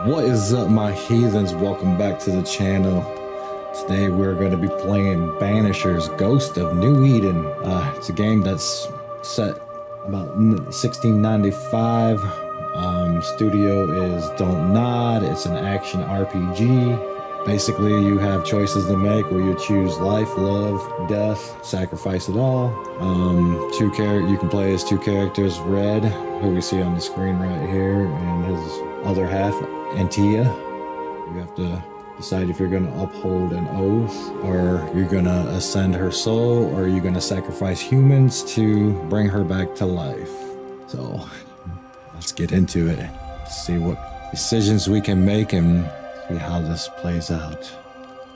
What is up, my heathens? Welcome back to the channel. Today we're going to be playing Banishers Ghost of New Eden. It's a game that's set about 1695. Studio is Don't Nod. It's an action RPG. Basically, you have choices to make where you choose life, love, death, sacrifice it all. You can play as two characters, Red, who we see on the screen right here, and his other half, Antea. You have to decide if you're going to uphold an oath, or you're going to ascend her soul, or you're going to sacrifice humans to bring her back to life. So let's get into it. See what decisions we can make and see how this plays out.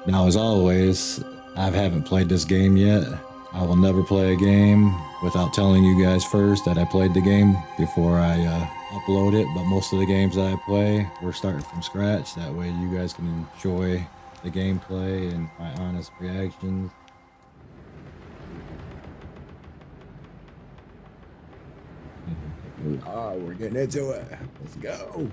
Now, as always, I haven't played this game yet. I will never play a game without telling you guys first that I played the game before I upload it. But most of the games that I play, we're starting from scratch. That way you guys can enjoy the gameplay and my honest reactions. Oh, we're getting into it. Let's go.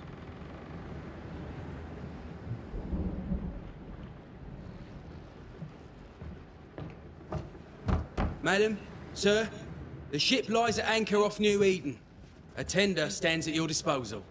Madam, sir, the ship lies at anchor off New Eden. A tender stands at your disposal.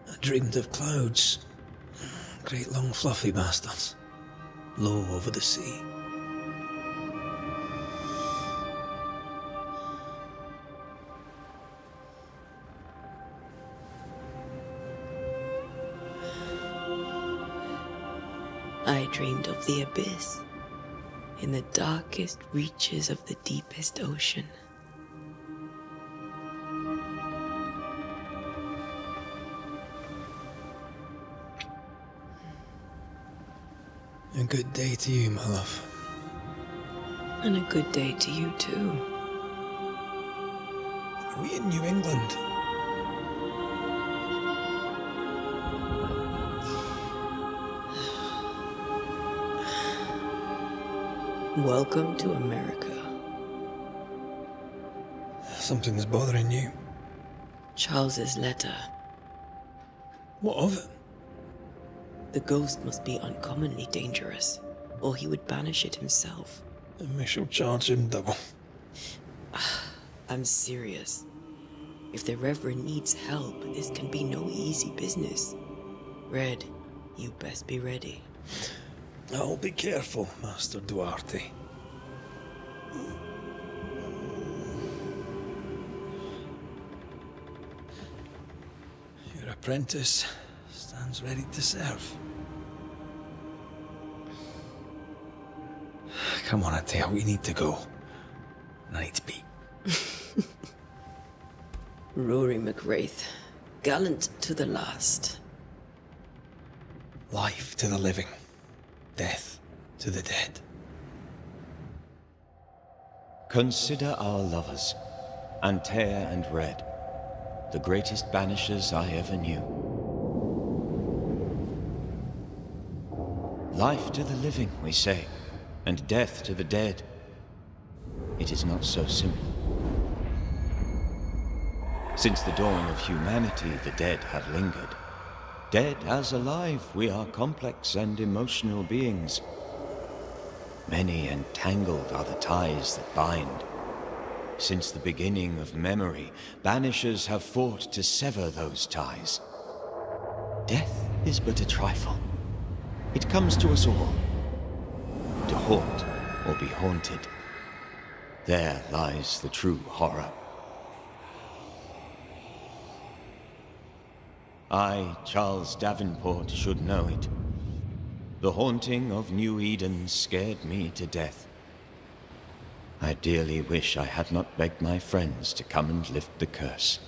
I dreamed of clouds. Great long fluffy bastards. Low over the sea. I dreamed of the abyss, in the darkest reaches of the deepest ocean. A good day to you, my love. And a good day to you, too. Are we in New England? Welcome to America. Something's bothering you. Charles's letter. What of it? The ghost must be uncommonly dangerous, or he would banish it himself. And we shall charge him double. I'm serious. If the Reverend needs help, this can be no easy business. Red, you best be ready. I'll be careful, Master Duarte. Your apprentice stands ready to serve. Come on, Antea, we need to go. I need to be. Rory McRaith, gallant to the last. Life to the living, death to the dead. Consider our lovers, Antea and Red, the greatest banishers I ever knew. Life to the living, we say, and death to the dead. It is not so simple. Since the dawn of humanity, the dead have lingered. Dead as alive, we are complex and emotional beings. Many and tangled are the ties that bind. Since the beginning of memory, banishers have fought to sever those ties. Death is but a trifle. It comes to us all. To haunt or be haunted. There lies the true horror. I, Charles Davenport, should know it. The haunting of New Eden scared me to death. I dearly wish I had not begged my friends to come and lift the curse.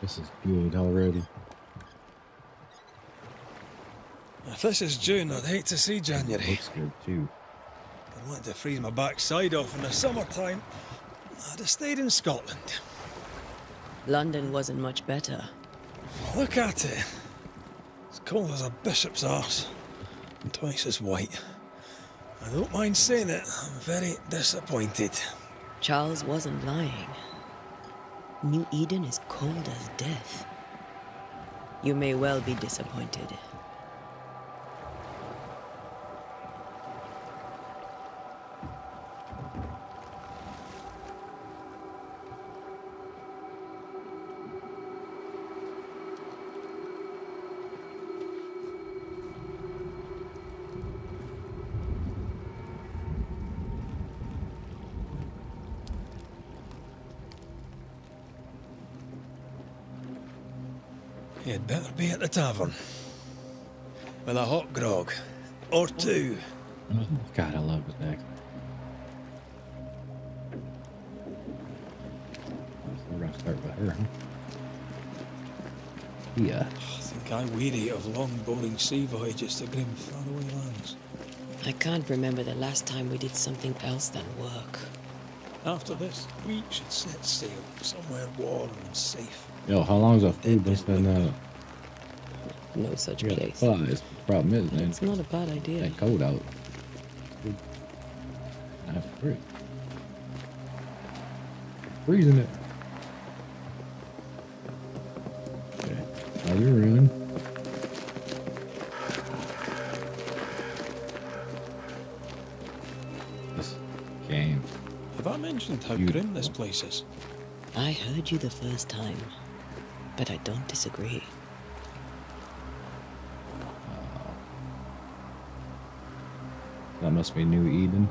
This is good already. If this is June, I'd hate to see January. Looks good too. I'd want to freeze my backside off in the summertime. I'd have stayed in Scotland. London wasn't much better. Look at it. As cold as a bishop's arse. And twice as white. I don't mind saying it, I'm very disappointed. Charles wasn't lying. New Eden is cold as death. You may well be disappointed. You'd better be at the tavern. With a hot grog. Or two. Oh, God, I love his accent. We're gonna start with her, huh? Yeah. I think I'm weary of long, boring sea voyages to grim, faraway lands. I can't remember the last time we did something else than work. After this, we should set sail somewhere warm and safe. Yo, how long has that food been sitting out? No such Yeah, place. flies. The problem is, man, It's not a bad idea. that cold out. That's great. Freezing it. Okay. Are we running? This game. Have I mentioned how Beautiful. grim this place is? I heard you the first time, but I don't disagree. That must be New Eden.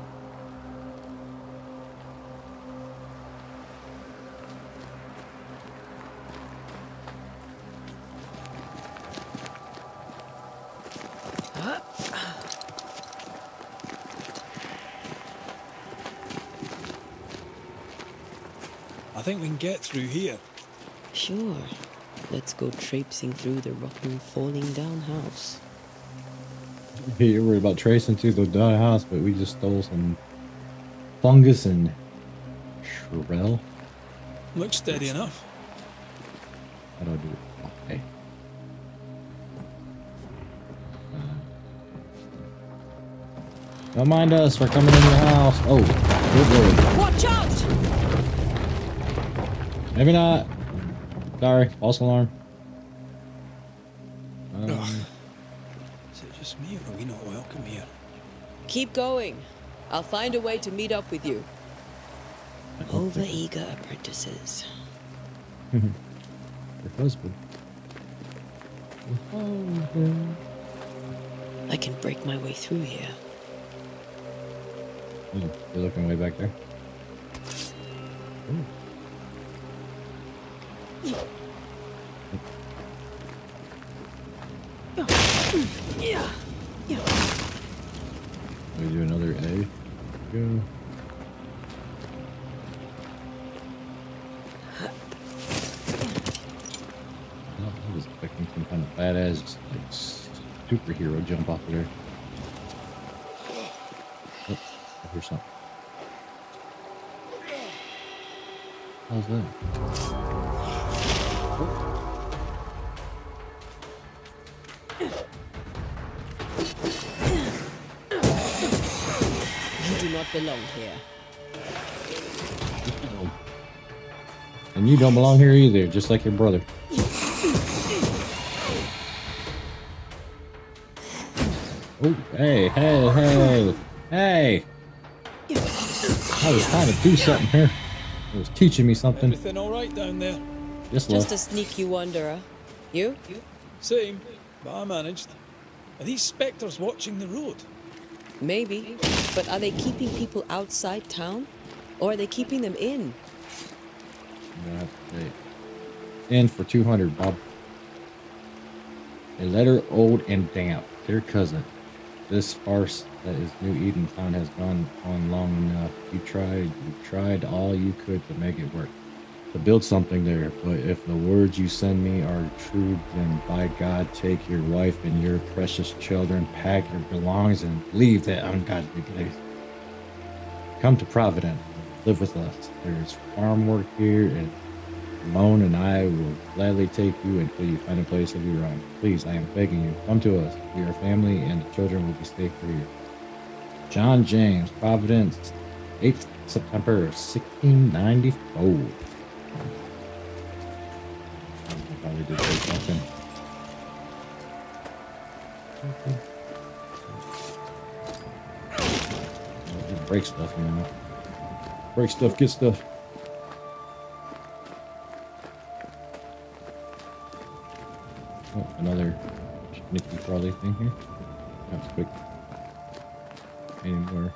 I think we can get through here. Sure. Let's go traipsing through the rotten, falling down house. You're worried about tracing to the dye house, but we just stole some fungus and shrubelle. Looks steady enough. How do I do it? Okay. Don't mind us, we're coming in your house. Oh, good lord. Watch out! Maybe not. Sorry, false alarm. Ugh. Is it just me or are we not welcome here? Keep going. I'll find a way to meet up with you. Over-eager apprentices. Your husband. I can break my way through here. Oh, you're looking way back there. Ooh. Yeah. We do another A. Go. I was expecting some kind of badass like, superhero jump off of there. Oh, I hear something. How's that? You do not belong here. And you don't belong here either, just like your brother. Oh, hey, hey, hey, hey! I was trying to do something here. It was teaching me something. Everything all right down there? Just Just a sneaky wanderer. You? Same, but I managed. Are these spectres watching the road? Maybe. But are they keeping people outside town? Or are they keeping them in? In for 200, Bob. A letter old and damp. Dear cousin, this farce that is New Eden Town has gone on long enough. You tried all you could to make it work. to build something there. But if the words you send me are true, then by God, take your wife and your precious children, pack your belongings, and leave that ungodly place. Come to Providence, live with us. There's farm work here, and Ramon and I will gladly take you until you find a place of your own. Please, I am begging you, come to us. We are family, and the children will be safe here. John James, Providence, 8th September of 1694. I probably did say something. Break stuff, you know. Break stuff, get stuff. Oh, another sneaky crawly thing here. That's quick. Any more?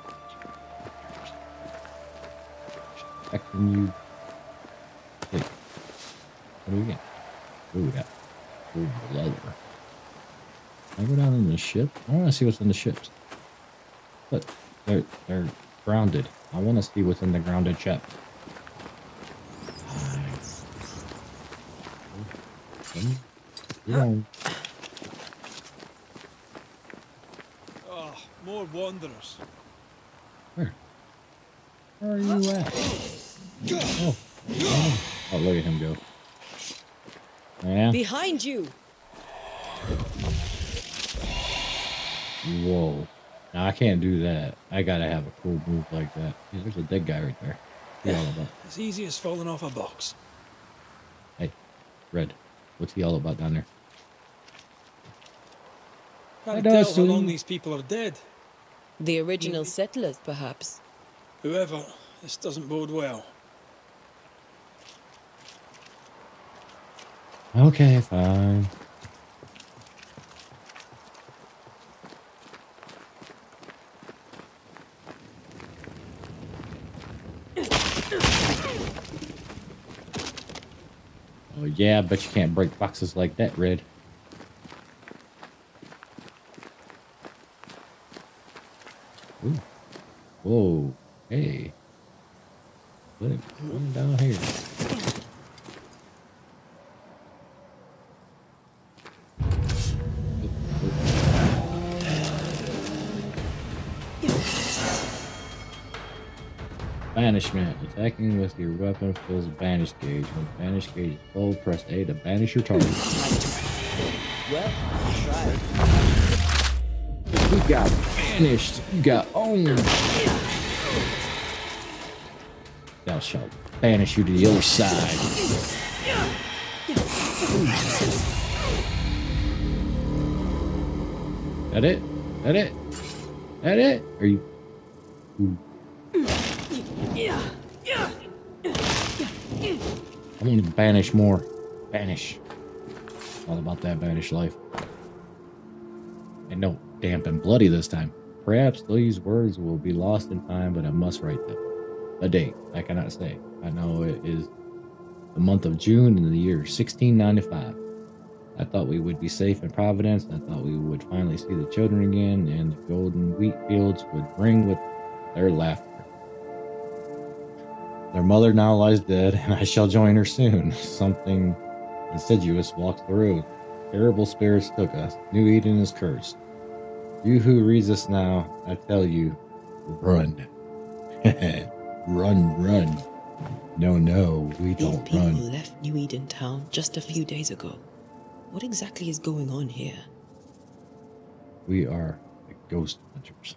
Expecting you. Hey, what do we get? What do we got? Ooh, leather. Can I go down in the ship? I want to see what's in the ships. But they're grounded. I want to see what's in the grounded ship. Oh, more wanderers. Where are you at? Oh, look at him go. Yeah. Behind you! Whoa. Now I can't do that. I gotta have a cool move like that. Yeah, there's a dead guy right there. What's he all about? As easy as falling off a box. Hey, Red. What's he all about down there? Can't tell how long these people are dead. The original settlers, perhaps. Whoever, this doesn't bode well. Okay, fine. Oh yeah, I bet you can't break boxes like that, Red. Ooh. Whoa. Hey. Look, come down here. Banishment. Attacking with your weapon fills banish gauge. When banish gauge is full, press A to banish your target. Well, try. You got banished. You got owned. Thou shalt banish you to the other side. That it? That it? That it? Are you? Ooh. I want to banish more. Banish. All about that banish life. And no damp and bloody this time. Perhaps these words will be lost in time, but I must write them. A date I cannot say. I know it is the month of June in the year 1695. I thought we would be safe in Providence. I thought we would finally see the children again, and the golden wheat fields would ring with their laughter. Their mother now lies dead, and I shall join her soon. Something insidious walks the road. Terrible spirits took us. New Eden is cursed. You who reads this now, I tell you, run. Run, run. No, we don't These people run. left New Eden town just a few days ago. What exactly is going on here? We are the ghost hunters.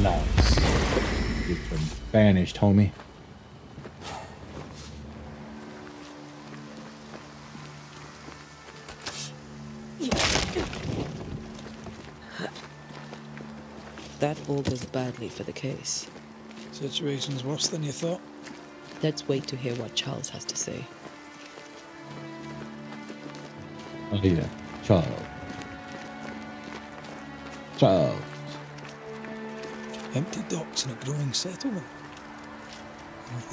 Nice. You've been banished, homie. That augurs badly for the case. Situation's worse than you thought. Let's wait to hear what Charles has to say. Oh yeah, Charles. Charles. Empty docks and a growing settlement.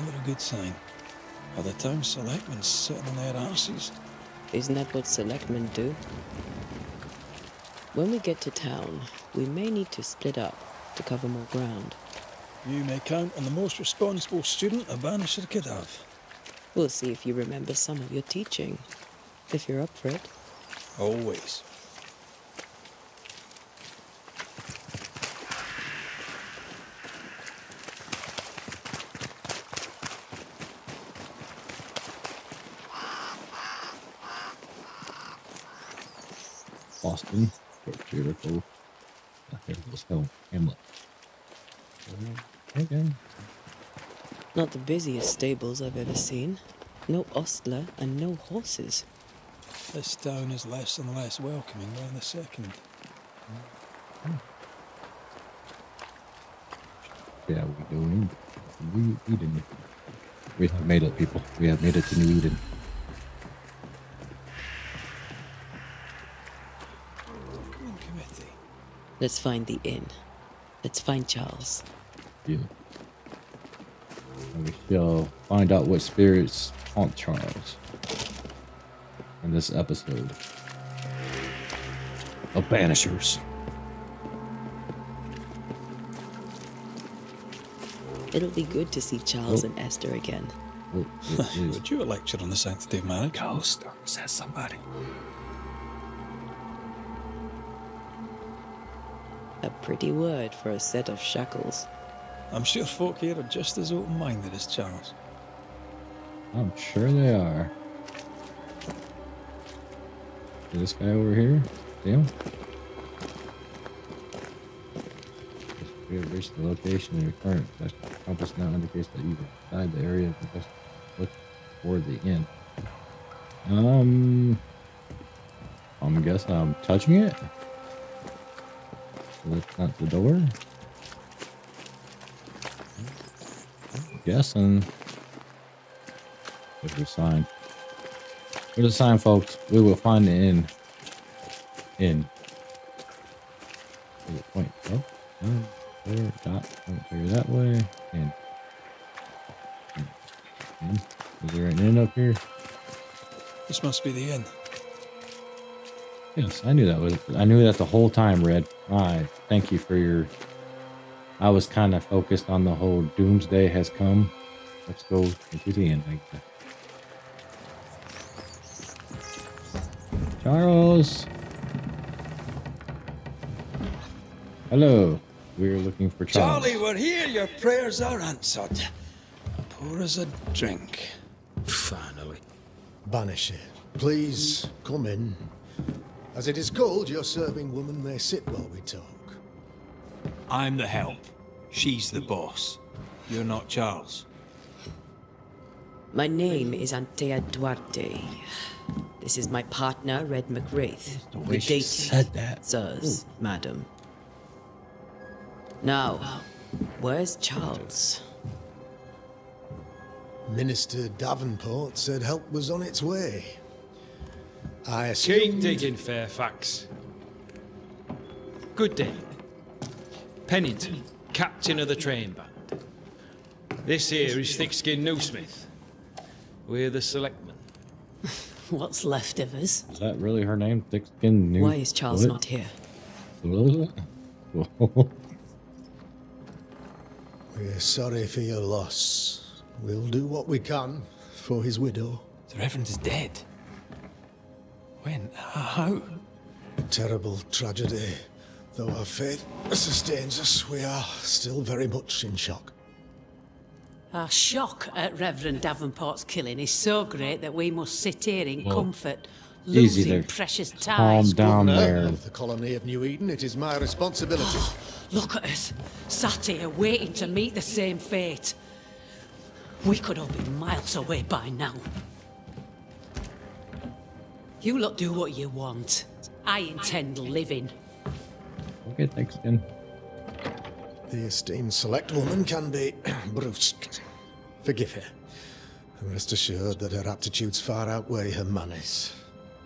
Never a good sign. Are the town selectmen sitting on their arses? Isn't that what selectmen do? When we get to town, we may need to split up to cover more ground. You may count on the most responsible student a Banisher could have. We'll see if you remember some of your teaching, if you're up for it. Always. Boston, Jericho. There goes Hamlet. Okay. Not the busiest stables I've ever seen. No ostler and no horses. This town is less and less welcoming by the second. Yeah, we doing New Eden. We have made it, people. We have made it to New Eden. Committee. Let's find the inn. Let's find Charles. Yeah. And we shall find out what spirits haunt Charles in this episode of Banishers. It'll be good to see Charles and Esther again. Would you a lecture on the sanctity of marriage? Ghost, says somebody. A pretty word for a set of shackles. I'm sure folk here are just as open-minded as Charles. I'm sure they are. See this guy over here? See him? We have reached the location of your current compass now indicates that you've inside the area of the best look for the inn. I'm guessing I'm touching it. So that's not the door. I'm guessing. There's a sign. There's a sign, folks. We will find the inn. There's a point. Oh, there. Dot. Point there that way. In. Is there an inn up here? This must be the inn. Yes, I knew that. I knew that the whole time, Red. Thank you for your... I was kind of focused on the whole doomsday has come. Let's go into the inn. Like that. Charles! Hello. We're looking for Charles. Charlie, we're here. Your prayers are answered. Pour us a drink. Finally. Banisher, please come in. As it is cold, your serving woman may sit while we talk. I'm the help. She's the boss. You're not Charles. My name is Antea Duarte. This is my partner, Red Raith. We're dating. Said that. Sirs, madam. Now, where's Charles? Minister Davenport said help was on its way. I Keep assumed... digging, Fairfax. Good day. Pennington, captain of the train band. This here is Thickskin Newsmith. We're the selectmen. What's left of us? Is that really her name? Thickskin New... Why is Charles not here? We're sorry for your loss. We'll do what we can for his widow. The Reverend is dead. When? How? A terrible tragedy. Though our faith sustains us, we are still very much in shock. Our shock at Reverend Davenport's killing is so great that we must sit here in comfort, easy losing there. precious Calm time. down there. Of the colony of New Eden, it is my responsibility. Look at us, sat here waiting to meet the same fate. We could all be miles away by now. You lot do what you want. I intend living. Okay, Thickskin. The esteemed select woman can be brusque. Forgive her. And rest assured that her aptitudes far outweigh her manners.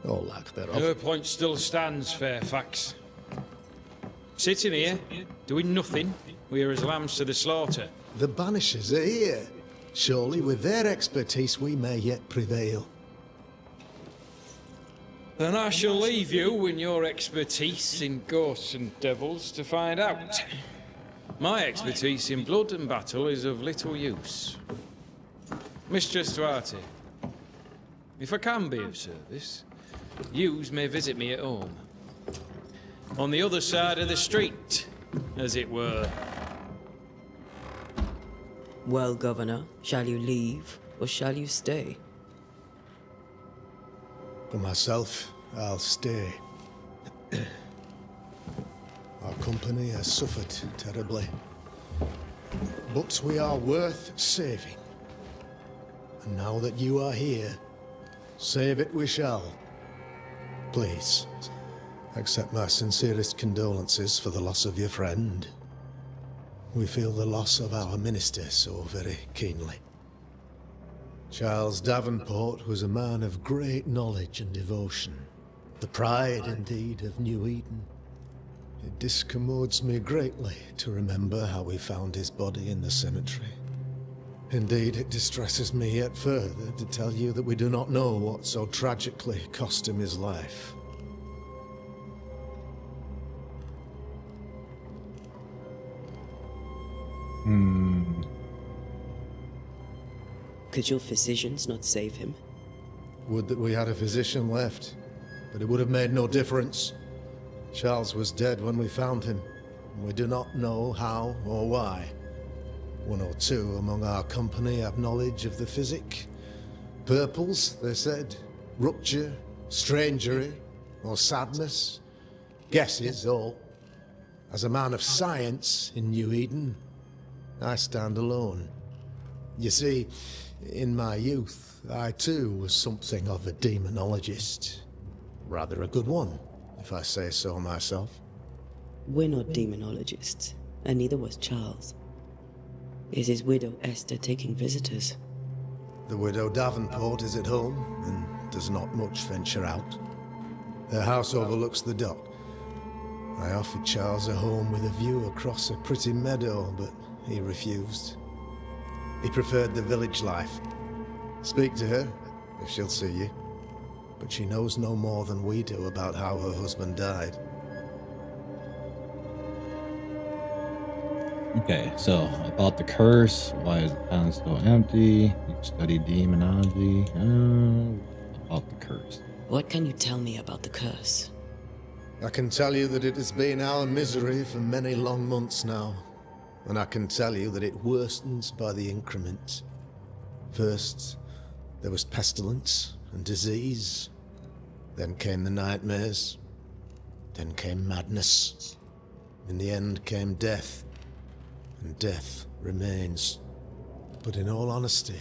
Or lack thereof. Your point still stands, Fairfax. Sitting here, doing nothing. We're as lambs to the slaughter. The Banishers are here. Surely with their expertise we may yet prevail. Then I shall leave you and your expertise in ghosts and devils to find out. My expertise in blood and battle is of little use. Mistress Duarte, if I can be of service, yous may visit me at home. On the other side of the street, as it were. Well, Governor, shall you leave or shall you stay? For myself, I'll stay. Our company has suffered terribly. But we are worth saving. And now that you are here, save it we shall. Please, accept my sincerest condolences for the loss of your friend. We feel the loss of our minister so very keenly. Charles Davenport was a man of great knowledge and devotion. The pride, indeed, of New Eden. It discommodes me greatly to remember how we found his body in the cemetery. Indeed, it distresses me yet further to tell you that we do not know what so tragically cost him his life. Could your physicians not save him? Would that we had a physician left, but it would have made no difference. Charles was dead when we found him, and we do not know how or why. One or two among our company have knowledge of the physic. Purples, they said, rupture, strangery, or sadness. Guesses, all. As a man of science in New Eden, I stand alone. You see, in my youth, I too was something of a demonologist. Rather a good one, if I say so myself. We're not demonologists, and neither was Charles. Is his widow Esther taking visitors? The widow Davenport is at home, and does not much venture out. Her house overlooks the dock. I offered Charles a home with a view across a pretty meadow, but he refused. He preferred the village life. Speak to her, if she'll see you. But she knows no more than we do about how her husband died. Okay, so about the curse, why is the town so empty? You study demonology. About the curse. What can you tell me about the curse? I can tell you that it has been our misery for many long months now. And I can tell you that it worstens by the increment. First, there was pestilence and disease. Then came the nightmares. Then came madness. In the end came death. And death remains. But in all honesty,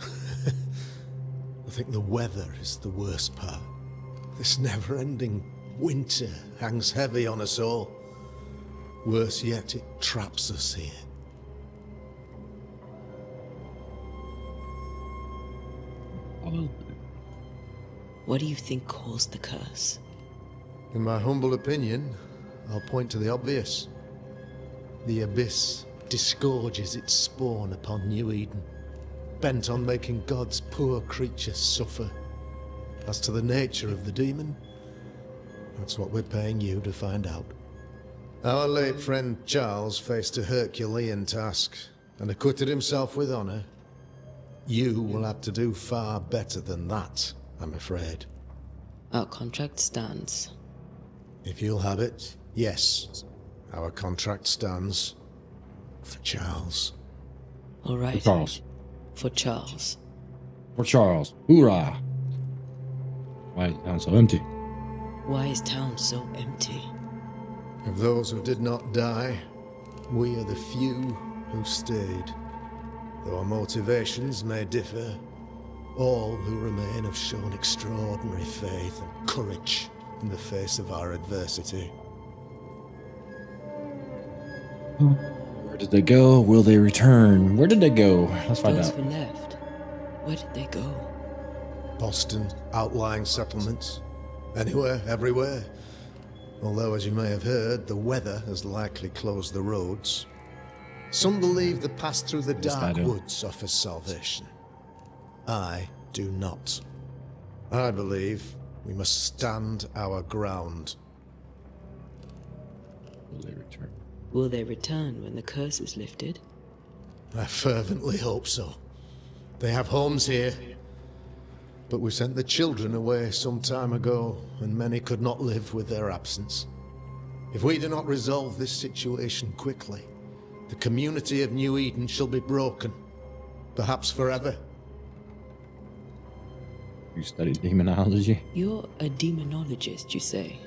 I think the weather is the worst part. This never-ending winter hangs heavy on us all. Worse yet, it traps us here. What do you think caused the curse? In my humble opinion, I'll point to the obvious. The abyss disgorges its spawn upon New Eden, bent on making God's poor creatures suffer. As to the nature of the demon, that's what we're paying you to find out. Our late friend Charles faced a Herculean task, and acquitted himself with honor. You will have to do far better than that, I'm afraid. Our contract stands. If you'll have it, yes. Our contract stands. For Charles. All right. For Charles. For Charles. For Charles. Hoorah! Why is town so empty? Why is town so empty? Of those who did not die, we are the few who stayed. Though our motivations may differ, all who remain have shown extraordinary faith and courage in the face of our adversity. Where did they go? Will they return? Where did they go? Let's find Those out. who left, where did they go? Boston, outlying settlements. Anywhere, everywhere. Although, as you may have heard, the weather has likely closed the roads. Some believe the path through the dark woods offers salvation. I do not. I believe we must stand our ground. Will they return? Will they return when the curse is lifted? I fervently hope so. They have homes here. But we sent the children away some time ago, and many could not live with their absence. If we do not resolve this situation quickly, the community of New Eden shall be broken. Perhaps forever. You study demonology? You're a demonologist, you say?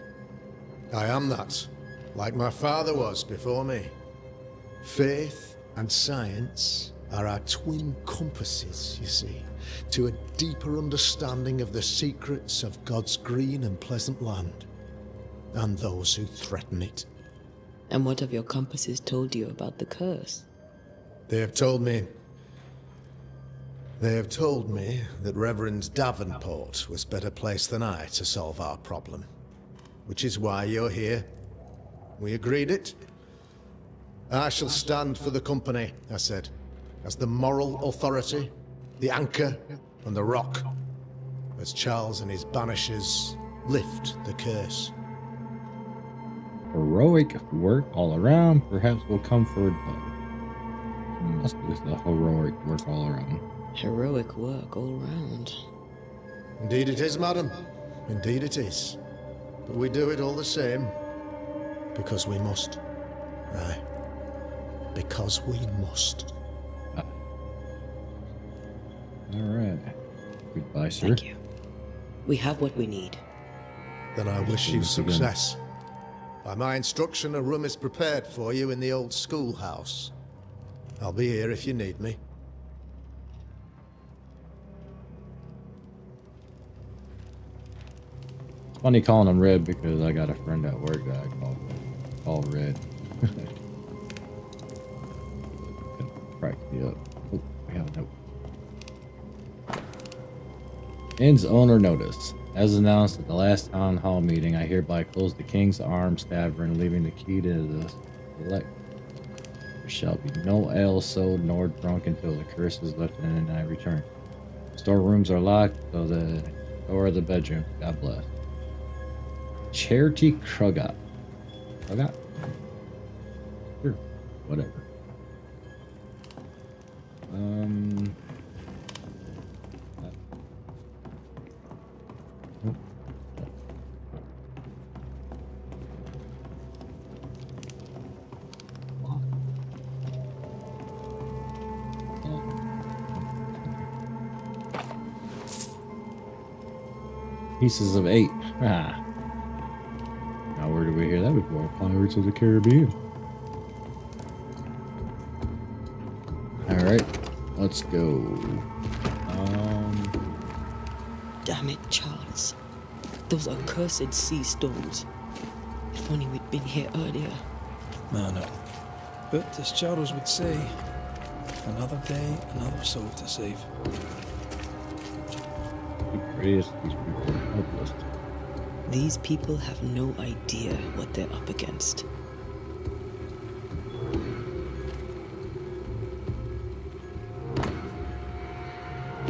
I am that, like my father was before me. Faith and science are our twin compasses, you see, to a deeper understanding of the secrets of God's green and pleasant land, and those who threaten it. And what have your compasses told you about the curse? They have told me that Reverend Davenport was better placed than I to solve our problem. Which is why you're here. We agreed it. I shall stand for the company, I said, as the moral authority, the anchor, and the rock, as Charles and his Banishers lift the curse. Heroic work all around. Perhaps we'll come for must be the heroic work all around. Heroic work all round. Indeed it is, madam. Indeed it is. But we do it all the same. Because we must. Aye. Because we must. Alright. Goodbye, sir. Thank you. We have what we need. Then I wish you success. By my instruction, a room is prepared for you in the old schoolhouse. I'll be here if you need me. It's funny calling him Red because I got a friend at work that I call Red. Crack me up. Oh, I got a note. Inn's owner notice. As announced at the last town hall meeting, I hereby close the King's Arms Tavern, leaving the key to the select. There shall be no ale sold nor drunk until the curse is lifted and I return. Storerooms are locked, so the door of the bedroom. God bless. Charity Krugat. Krugat? Sure. Whatever. Pieces of 8. Ah. Now where did we hear that before? Pirates of the Caribbean. Alright. Let's go. Damn it, Charles. Those are cursed sea storms. If only we'd been here earlier. No. But as Charles would say, another day, another soul to save. These people are helpless. These people have no idea what they're up against.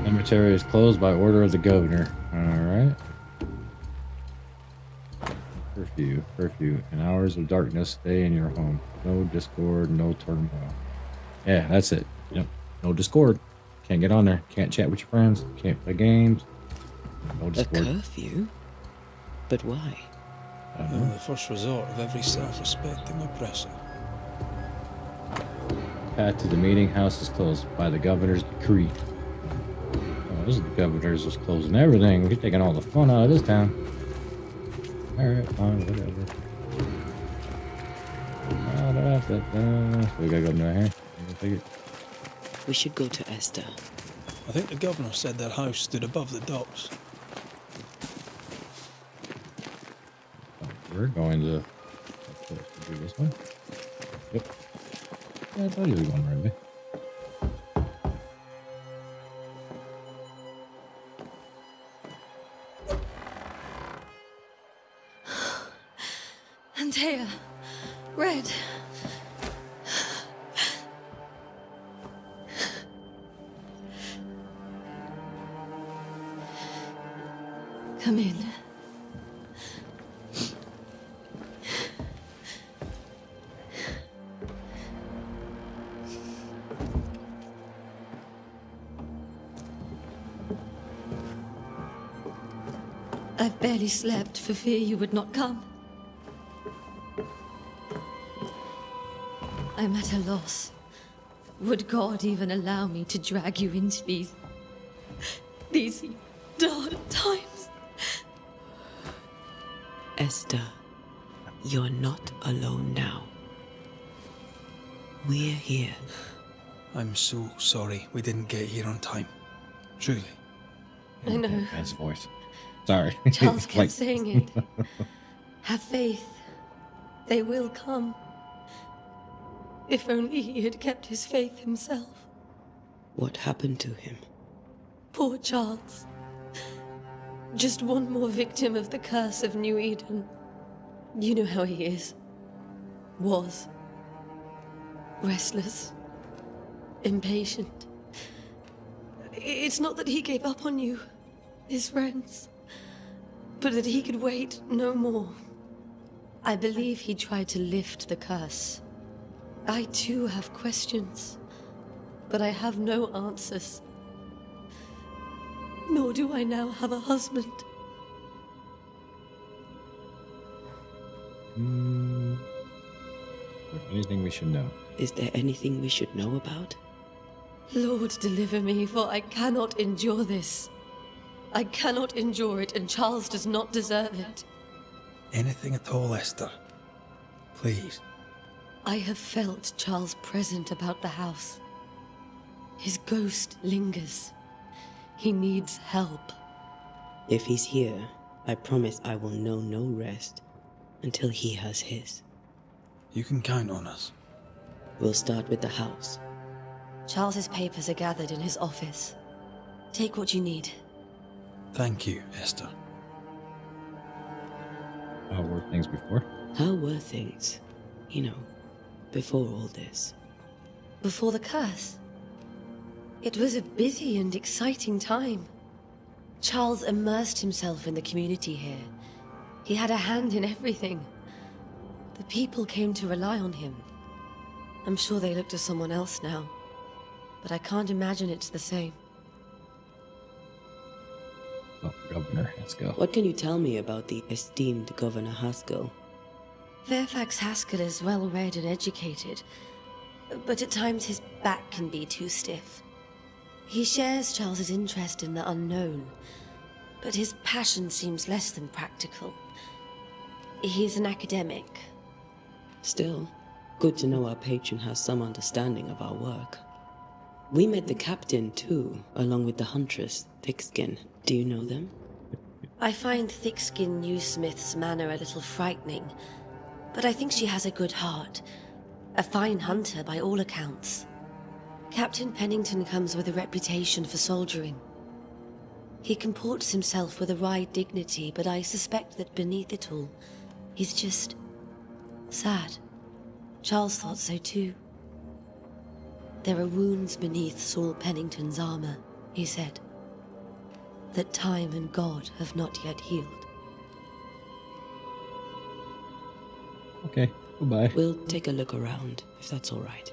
Cemetery is closed by order of the governor. Alright. Curfew. In hours of darkness, stay in your home. No discord, no turmoil. Yeah, that's it. Yep. No discord. Can't get on there. Can't chat with your friends. Can't play games. No A discord. curfew? But why? I don't know. The first resort of every self-respecting oppressor. Path to the meeting house is closed by the governor's decree. Oh, this is the governor's just closing everything. We're taking all the fun out of this town. Alright, fine, whatever. So we gotta go down here. Take it. We should go to Esther. I think the governor said their house stood above the docks. We're going to do this one. Yep. Yeah, I thought you were going right way. Come in. I've barely slept for fear you would not come. I'm at a loss. Would God even allow me to drag you into these dark times? Esther, you're not alone now. We're here. I'm so sorry we didn't get here on time. Truly. I know. That's voice. Sorry. Charles kept saying it. Have faith. They will come. If only he had kept his faith himself. What happened to him? Poor Charles. Just one more victim of the curse of New Eden. You know how he is. Was. Restless. Impatient. It's not that he gave up on you, his friends, but that he could wait no more. I believe he tried to lift the curse. I too have questions, but I have no answers. Nor do I now have a husband. Anything we should know? Is there anything we should know about? Lord, deliver me, for I cannot endure this. I cannot endure it, and Charles does not deserve it. Anything at all, Esther. Please. I have felt Charles present about the house. His ghost lingers. He needs help. If he's here, I promise I will know no rest until he has his. You can count on us. We'll start with the house. Charles's papers are gathered in his office. Take what you need. Thank you, Esther. How were things before? How were things, before all this? Before the curse? It was a busy and exciting time. Charles immersed himself in the community here. He had a hand in everything. The people came to rely on him. I'm sure they look to someone else now, but I can't imagine it's the same. Oh, Governor, let's go. What can you tell me about the esteemed Governor Haskell? Fairfax Haskell is well-read and educated, but at times his back can be too stiff. He shares Charles's interest in the unknown, but his passion seems less than practical. He's an academic. Still, good to know our patron has some understanding of our work. We met the captain, too, along with the huntress, Thickskin. Do you know them? I find Thickskin Newsmith's manner a little frightening, but I think she has a good heart. A fine hunter by all accounts. Captain Pennington comes with a reputation for soldiering. He comports himself with a wry dignity, but I suspect that beneath it all, he's just sad. Charles thought so too. There are wounds beneath Saul Pennington's armor, he said, that time and God have not yet healed. Okay, goodbye. We'll take a look around, if that's all right.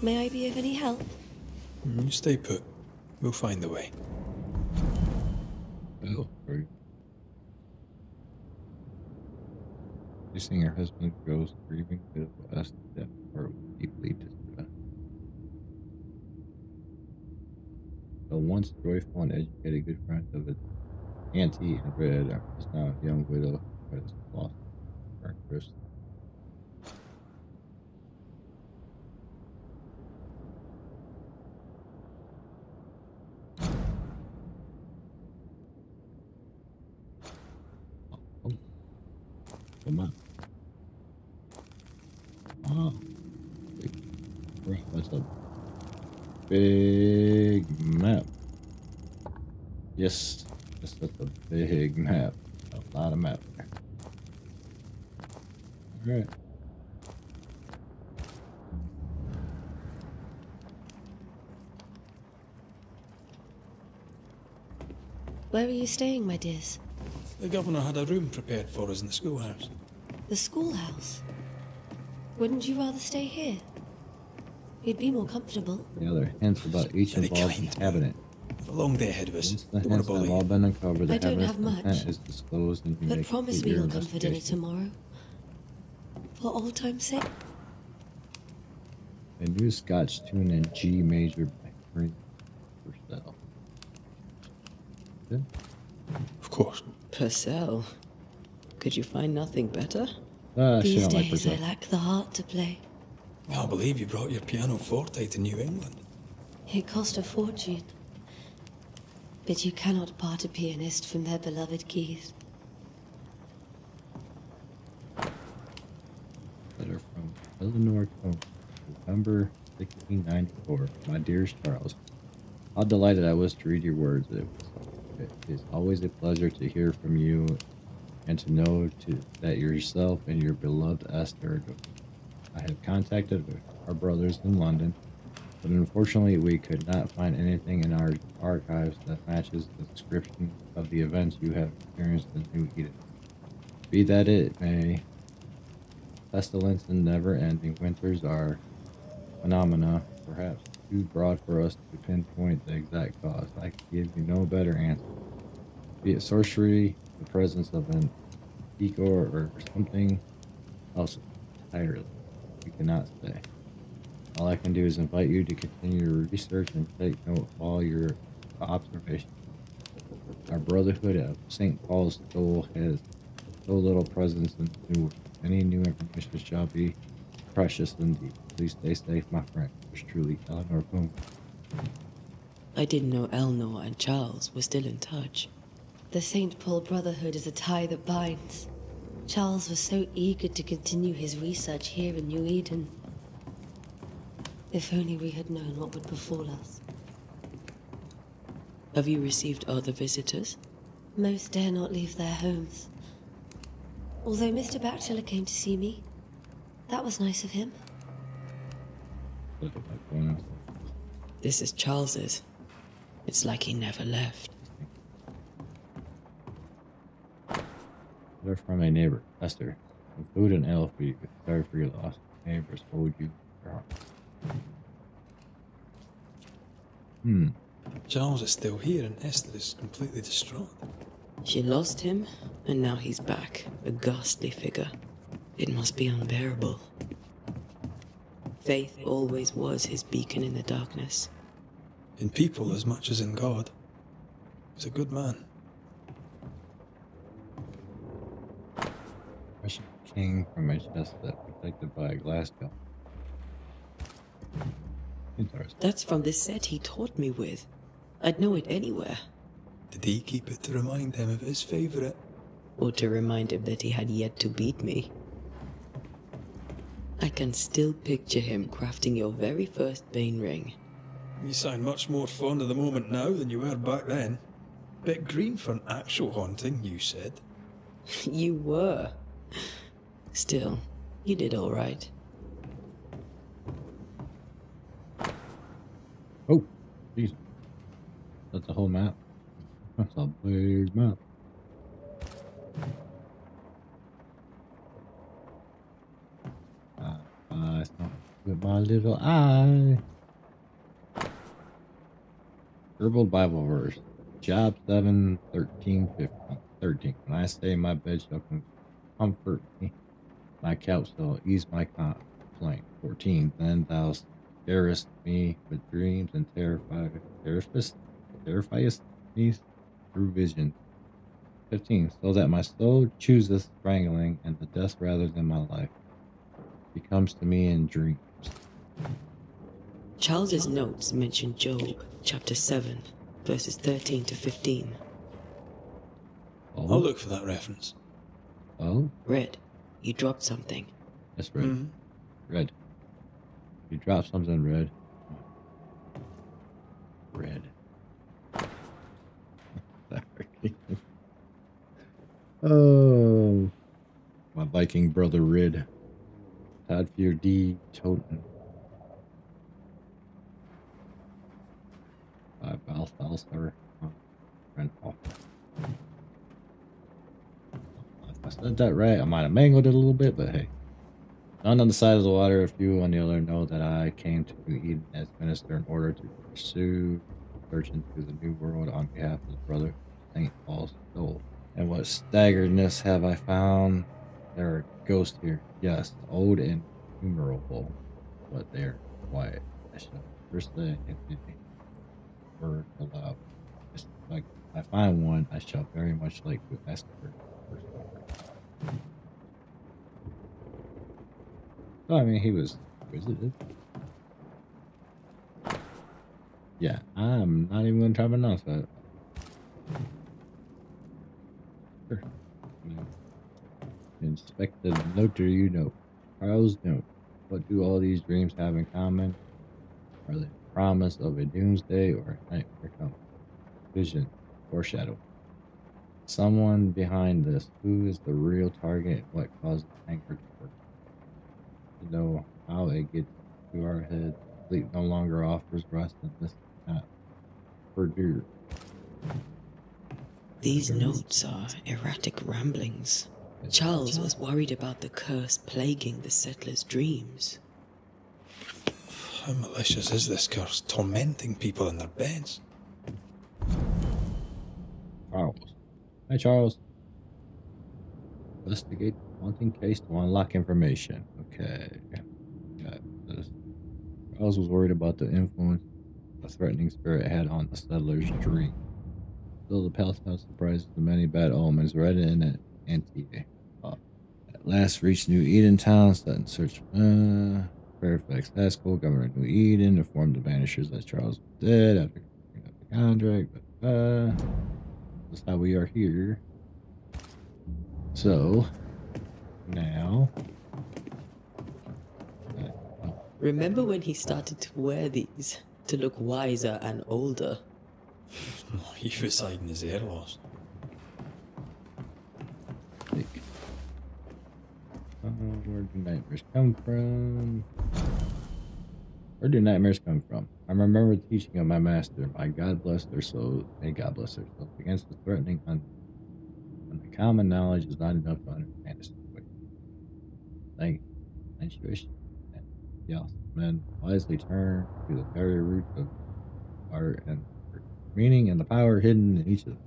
May I be of any help? You stay put. We'll find the way. Oh, right. You seeing her husband goes grieving to us that are deeply distressed. The once joyful and educated good friend of it, Antea and Red, is now a young widow who has lost her interest. Come on. Oh, big, that's a big map. Yes, that's a big map. A lot of map there. All right. Where are you staying, my dears? The governor had a room prepared for us in the schoolhouse. The schoolhouse? Wouldn't you rather stay here? You'd be more comfortable. The other hints about each Very involved kind. inhabitant. A long day ahead of us. Once the Don't want hints to have bother all you. been uncovered, the I don't heaven's have much, intent is disclosed and you But make promise me your you'll come for dinner investigation. tomorrow. For old time's sake. A new Scotch tune in G major by Henry Purcell. Good. Of course. Purcell? Could you find nothing better? She These don't like days I Purcell. lack the heart to play. Can't believe you brought your pianoforte to New England. It cost a fortune. But you cannot part a pianist from their beloved keys. Letter from Eleanor Cone, November 1694. My dearest Charles, how delighted I was to read your words. It is always a pleasure to hear from you and to know that yourself and your beloved Esther are good. I have contacted our brothers in London, but unfortunately we could not find anything in our archives that matches the description of the events you have experienced in New Eden. Be that it may, pestilence and never-ending winters are phenomena perhaps too broad for us to pinpoint the exact cause. I can give you no better answer. Be it sorcery, the presence of an Igor, or something else entirely. We cannot say. All I can do is invite you to continue your research and take note of all your observations. Our Brotherhood of St. Paul's Soul has so little presence in the new world. Any new information shall be precious indeed. Please stay safe, my friend. Yours truly, Eleanor Boone. I didn't know Eleanor and Charles were still in touch. The St. Paul Brotherhood is a tie that binds. Charles was so eager to continue his research here in New Eden. If only we had known what would befall us. Have you received other visitors? Most dare not leave their homes. Although Mr. Bachelor came to see me, that was nice of him. This is Charles's. It's like he never left. Letter from a neighbor, Esther. Some food and ale for you. Sorry for your loss. Neighbors hold you in their hearts. Charles is still here and Esther is completely distraught. She lost him, and now he's back, a ghastly figure. It must be unbearable. Faith always was his beacon in the darkness. In people as much as in God. He's a good man. Russian king from a chest that protected by a glass gun. Interesting. That's from the set he taught me with. I'd know it anywhere. Did he keep it to remind him of his favourite? Or to remind him that he had yet to beat me. I can still picture him crafting your very first Bane ring. You sound much more fond of the moment now than you were back then. Bit green for an actual haunting, you said. You were. Still, you did all right. Oh, Jesus. That's a whole map. That's a big map. It's not with my little eye. Herbal Bible verse. Job 7, 13, 15. 13. When I say my bed shall comfort me, my couch shall ease my complaint. 14. Then thou scarest me with dreams and terrifiest me through vision. 15. So that my soul chooseth strangling and the death rather than my life. He comes to me in dreams. Charles's notes mention Job, chapter 7, verses 13 to 15. Oh, I'll look for that reference. oh, Red, you dropped something. that's red. Red. You drop something red. Red. Oh, my Viking brother Red. Tadfir D. Toten. By Balthasar. friend Paul. If I said that right, I might have mangled it a little bit, but hey. None on the side of the water, a few on the other, know that I came to New Eden as minister in order to pursue search into the new world on behalf of his brother, St. Paul's soul. And what staggeredness have I found? There are ghosts here, yes, old and innumerable, but they are quiet. I shall first say anything word aloud. Like if I find one, I shall very much like to ask for first. Oh, I mean, he was visited. Yeah, I'm not even going to try to pronounce that. Sure. Inspect the notary note. Charles note. What do all these dreams have in common? Are they the promise of a doomsday or a nightmare coming? Vision, foreshadow. Someone behind this. Who is the real target and what causes anger to work? To know how it gets to our head. Sleep no longer offers rest and this cannot perdure. These notes are erratic ramblings. Charles was worried about the curse plaguing the settlers' dreams. How malicious is this curse, tormenting people in their beds? Charles. Hi, Charles. Investigate the haunting case to unlock information. Okay. Got this. Charles was worried about the influence the threatening spirit had on the settlers' dream. Still, the Palestine surprises the many bad omens read in at Antea. At last reached New Eden town, set in search Fairfax Haskell, governor of New Eden, informed the Banishers that Charles was dead after completing the contract. That's how we are here. So, now... Remember when he started to wear these to look wiser and older? He was hiding his hair loss. Where do nightmares come from? Where do nightmares come from? I remember the teaching of my master. My God bless their souls. May God bless their souls. Against the threatening when the common knowledge is not enough to understand the situation. Thank intuition. Yes, men wisely turn to the very roots of art and meaning and the power hidden in each of them.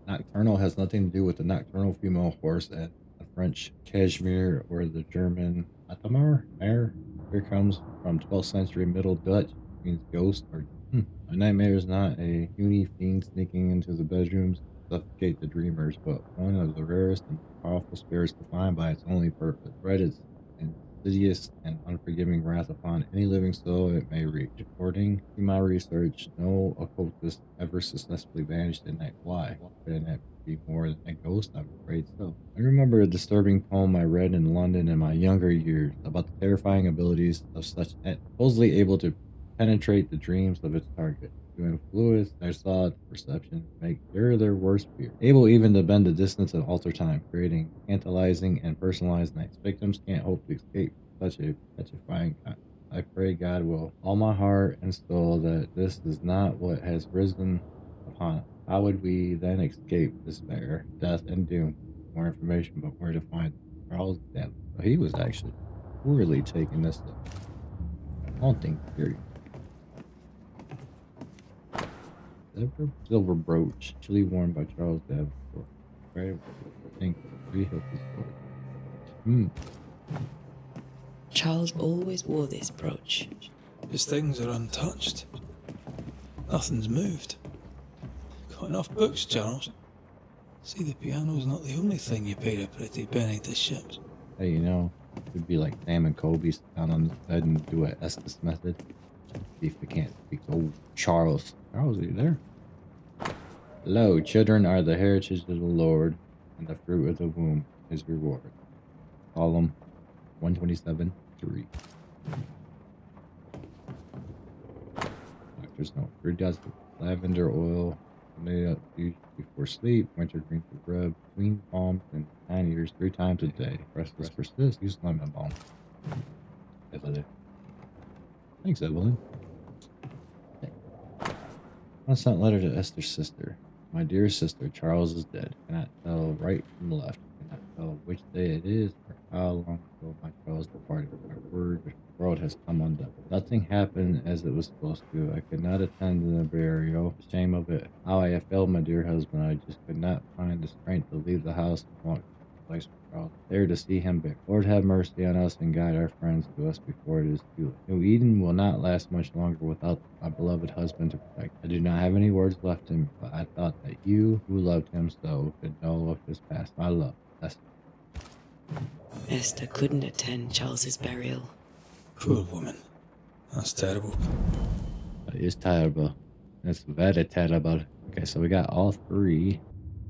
Nocturnal has nothing to do with the nocturnal female horse at the French Cashmere or the German Atamar. Mare. Here comes from 12th century Middle Dutch, means ghost or a nightmare is not a puny fiend sneaking into the bedrooms to suffocate the dreamers, but one of the rarest and powerful spirits defined by its only purpose. Spread its insidious and unforgiving wrath upon any living soul it may reach. According to my research, no occultist ever successfully banished a night. Why? Could it be more than a ghost? I'm afraid so. I remember a disturbing poem I read in London in my younger years about the terrifying abilities of such supposedly able to penetrate the dreams of its target. To influence their thought, perception, make clear their worst fear. Able even to bend the distance and alter time, creating tantalizing and personalized nights. Victims can't hope to escape such a petrifying kind. I pray God will all my heart and soul that this is not what has risen upon us. How would we then escape despair, death, and doom? More information, but where to find Charles Depp. So he was actually really taking this haunting period. Silver brooch, actually worn by Charles Davenport. Right? Think three hilted sword. Charles always wore this brooch. His things are untouched. Nothing's moved. Got enough books, Charles. See, the piano's not the only thing you paid a pretty penny to ship. Hey, you know, it would be like Sam and Kobe sit down on the bed and do a Estes method. See if they can't speak. Oh, Charles. Charles, are you there? Lo, children are the heritage of the Lord, and the fruit of the womb is reward. Column 127:3. Doctor's note. 3 dozen lavender oil made up before sleep. Winter drink of rub. Clean palms and 9 years 3 times a day. Restless persist. Use lemon balm. Thanks, Evelyn. Unsent letter to Esther's sister. My dear sister, Charles is dead. Cannot tell right from left. Cannot tell which day it is or how long ago my Charles departed. My world has come undone. Nothing happened as it was supposed to. I could not attend the burial. Shame of it. How I have failed my dear husband. I just could not find the strength to leave the house and walk to the place for Charles. There to see him back. Lord have mercy on us and guide our friends to us before it is too late. New Eden will not last much longer without my beloved husband to protect. I do not have any words left in me, but I thought that you, who loved him so, could know of his past. My love. Esther. Esther couldn't attend Charles's burial. Poor woman. That's terrible. It is terrible. It's very terrible. Okay, so we got all three.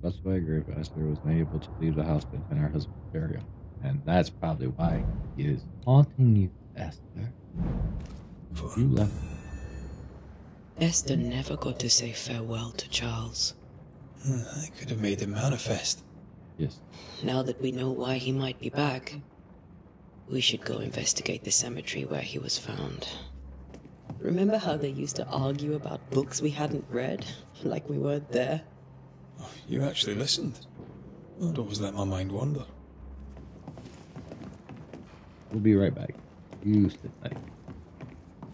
That's why I agree with Esther was unable to leave the house to attend her husband's burial. And that's probably why he is haunting you, Esther. You left. Esther never got to say farewell to Charles. I could have made him manifest. Yes. Now that we know why he might be back, we should go investigate the cemetery where he was found. Remember how they used to argue about books we hadn't read? Like we weren't there? Oh, you actually listened. I'd always let my mind wander. We'll be right back. You sit tight.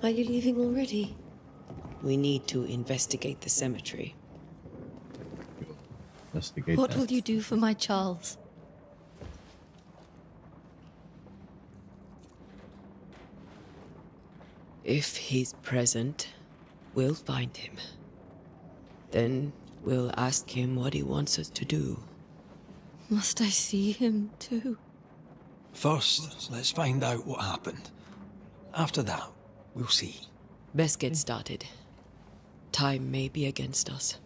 Are you leaving already? We need to investigate the cemetery. Investigate What that. will you do for my Charles? If he's present, we'll find him. Then we'll ask him what he wants us to do. Must I see him too? First, let's find out what happened. After that, we'll see. Best get started. Time may be against us.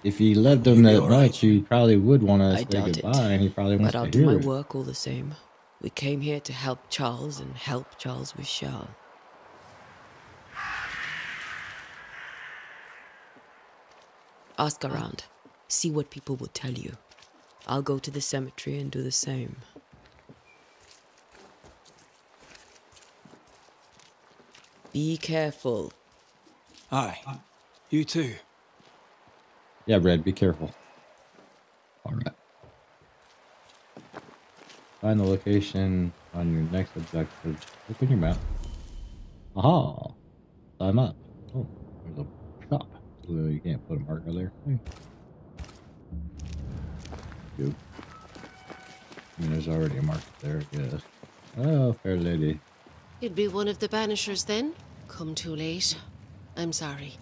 If you loved him that much, you probably would want to I say doubt goodbye, it. and he probably wants But I'll to do hear my it. work all the same. We came here to help Charles and help Charles with Charles. Ask around. See what people will tell you. I'll go to the cemetery and do the same. Be careful. Aye. You too. Yeah, Red, be careful. Alright. Find the location on your next objective. Open your map. Aha! Climb up. Oh, there's a shop. So you can't put a marker there. Hey. Good. I mean, there's already a marker there, I guess. Oh, fair lady. You'd be one of the Banishers then? Come too late. I'm sorry,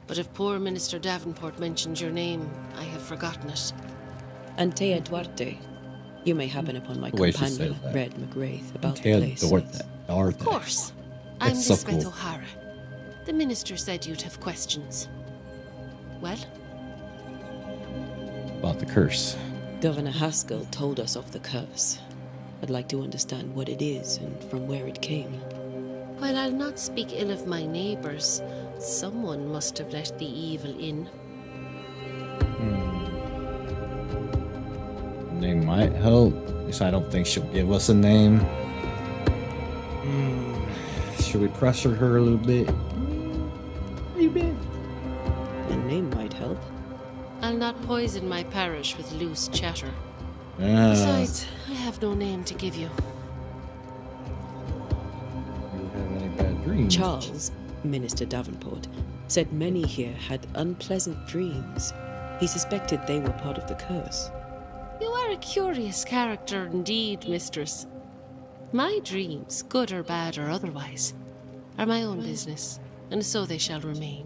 but if poor Minister Davenport mentioned your name, I have forgotten it. Antea Duarte. You may happen upon my The way she companion, said that. Red McRaith, about the Antea place. Duarte. Of course. I'm That's so Lisbeth cool. O'Hara. The minister said you'd have questions. Well? About the curse. Governor Haskell told us of the curse. I'd like to understand what it is and from where it came. While I'll not speak ill of my neighbours, someone must have let the evil in. Name might help. At least I don't think she'll give us a name. Should we pressure her a little bit? A name might help. I'll not poison my parish with loose chatter. Yeah. Besides, I have no name to give you. Do you have any bad dreams? Charles, Minister Davenport, said many here had unpleasant dreams. He suspected they were part of the curse. You are a curious character indeed, mistress. My dreams, good or bad or otherwise, are my own business, and so they shall remain.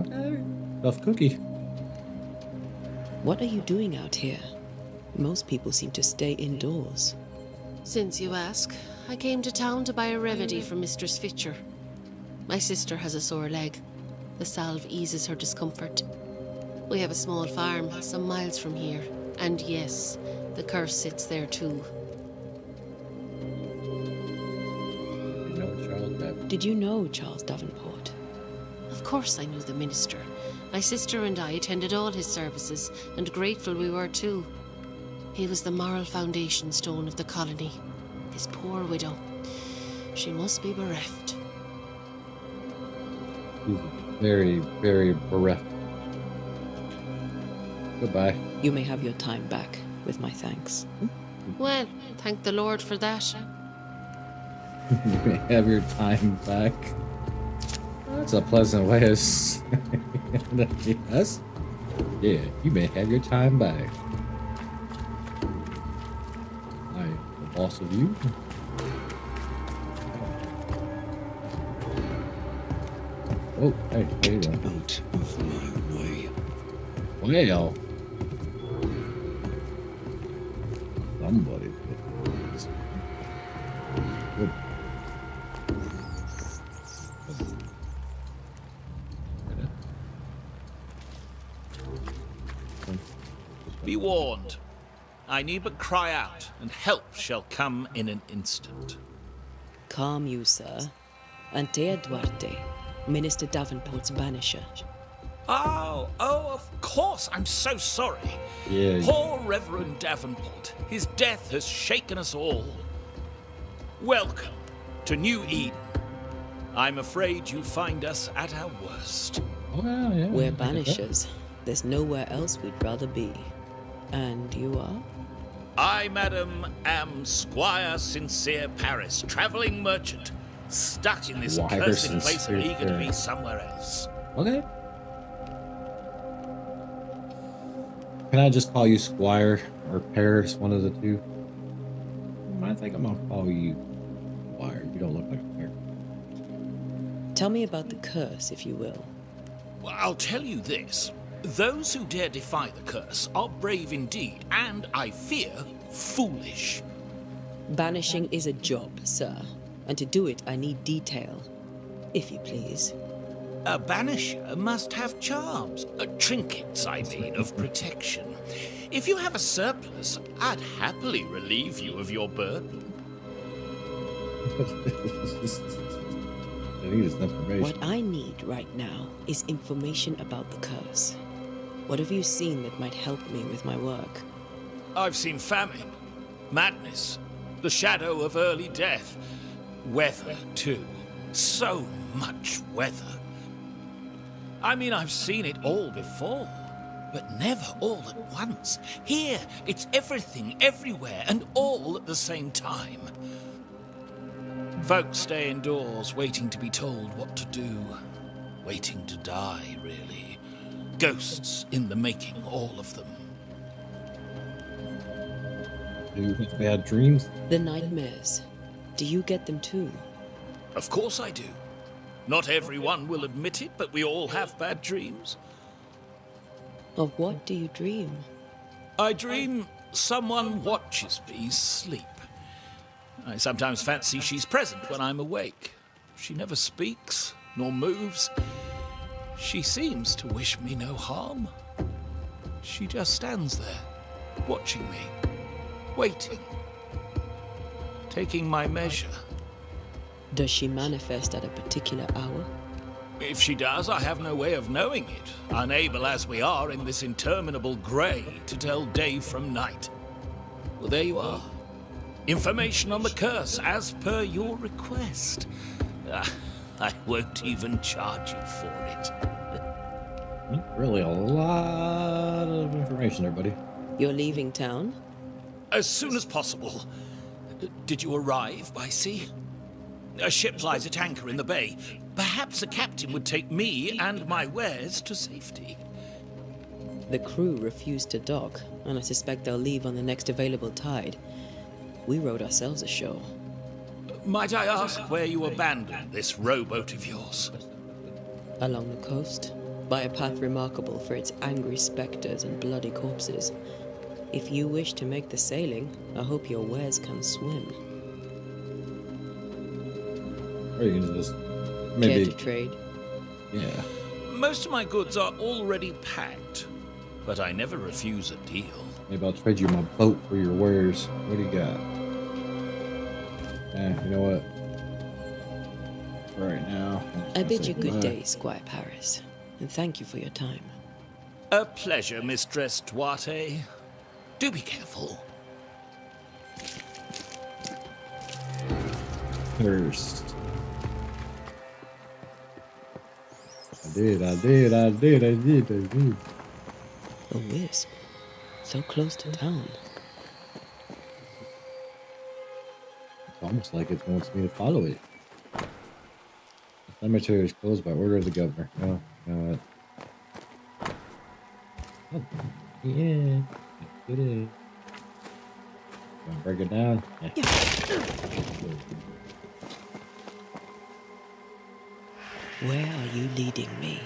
Okay. Tough cookie. What are you doing out here? Most people seem to stay indoors. Since you ask, I came to town to buy a remedy for Mistress Fitcher. My sister has a sore leg. The salve eases her discomfort. We have a small farm some miles from here, and yes, the curse sits there too. You know Charles Davenport. Did you know Charles Davenport? Of course I knew the minister. My sister and I attended all his services, and grateful we were too. He was the moral foundation stone of the colony. His poor widow. She must be bereft. He's very, very bereft. Goodbye. You may have your time back, with my thanks. Well, thank the Lord for that. You may have your time back. That's a pleasant way of saying yes. Yeah, you may have your time back. I am the boss of you. Oh, hey, how you doing? Out of my way. Well, somebody did this. Good. Be warned. I need but cry out, and help shall come in an instant. Calm you, sir. Antea Duarte, Minister Davenport's banisher. Oh, of course. I'm so sorry. Yeah. Poor Reverend Davenport. His death has shaken us all. Welcome to New Eden. I'm afraid you find us at our worst. Well, yeah. We're banishers. There's nowhere else we'd rather be. And you are? I, madam, am Squire Sincere Paris, travelling merchant, stuck in this Squire cursed place Sincere and eager to be Paris. somewhere else. Okay. Can I just call you Squire or Paris, one of the two? I think I'm gonna call you Squire. You don't look like a pair. Tell me about the curse, if you will. Well, I'll tell you this. Those who dare defy the curse are brave indeed, and, I fear, foolish. Banishing is a job, sir. And to do it, I need detail. If you please. A banisher must have charms, trinkets, I mean, of protection. If you have a surplus, I'd happily relieve you of your burden. I need this information. What I need right now is information about the curse. What have you seen that might help me with my work? I've seen famine, madness, the shadow of early death, weather, too. So much weather. I mean, I've seen it all before, but never all at once. Here, it's everything, everywhere, and all at the same time. Folks stay indoors, waiting to be told what to do. Waiting to die, really. Ghosts in the making, all of them. Do you have bad dreams? The nightmares. Do you get them too? Of course I do. Not everyone will admit it, but we all have bad dreams. Of what do you dream? I dream someone watches me sleep. I sometimes fancy she's present when I'm awake. She never speaks, nor moves. She seems to wish me no harm. She just stands there, watching me, waiting, taking my measure. Does she manifest at a particular hour? If she does, I have no way of knowing it, unable as we are in this interminable grey to tell day from night. Well, there you are. Information on the curse, as per your request. I won't even charge you for it. Really a lot of information there, buddy. You're leaving town? As soon as possible. Did you arrive by sea? A ship lies at anchor in the bay. Perhaps a captain would take me and my wares to safety. The crew refused to dock, and I suspect they'll leave on the next available tide. We rowed ourselves ashore. Might I ask where you abandoned this rowboat of yours? Along the coast, by a path remarkable for its angry specters and bloody corpses. If you wish to make the sailing, I hope your wares can swim. Or you can just Care maybe to trade? yeah. Most of my goods are already packed, but I never refuse a deal. Maybe I'll trade you my boat for your wares. What do you got? You know what? Right now. I bid you good day, Squire Paris, and thank you for your time. A pleasure, Mistress Duarte. Do be careful. First. I did. A wisp. So close to town. It's almost like it wants me to follow it. The cemetery is closed by order of the governor. Oh, God. Oh, yeah. It is. Gonna break it down. Yeah. Where are you leading me?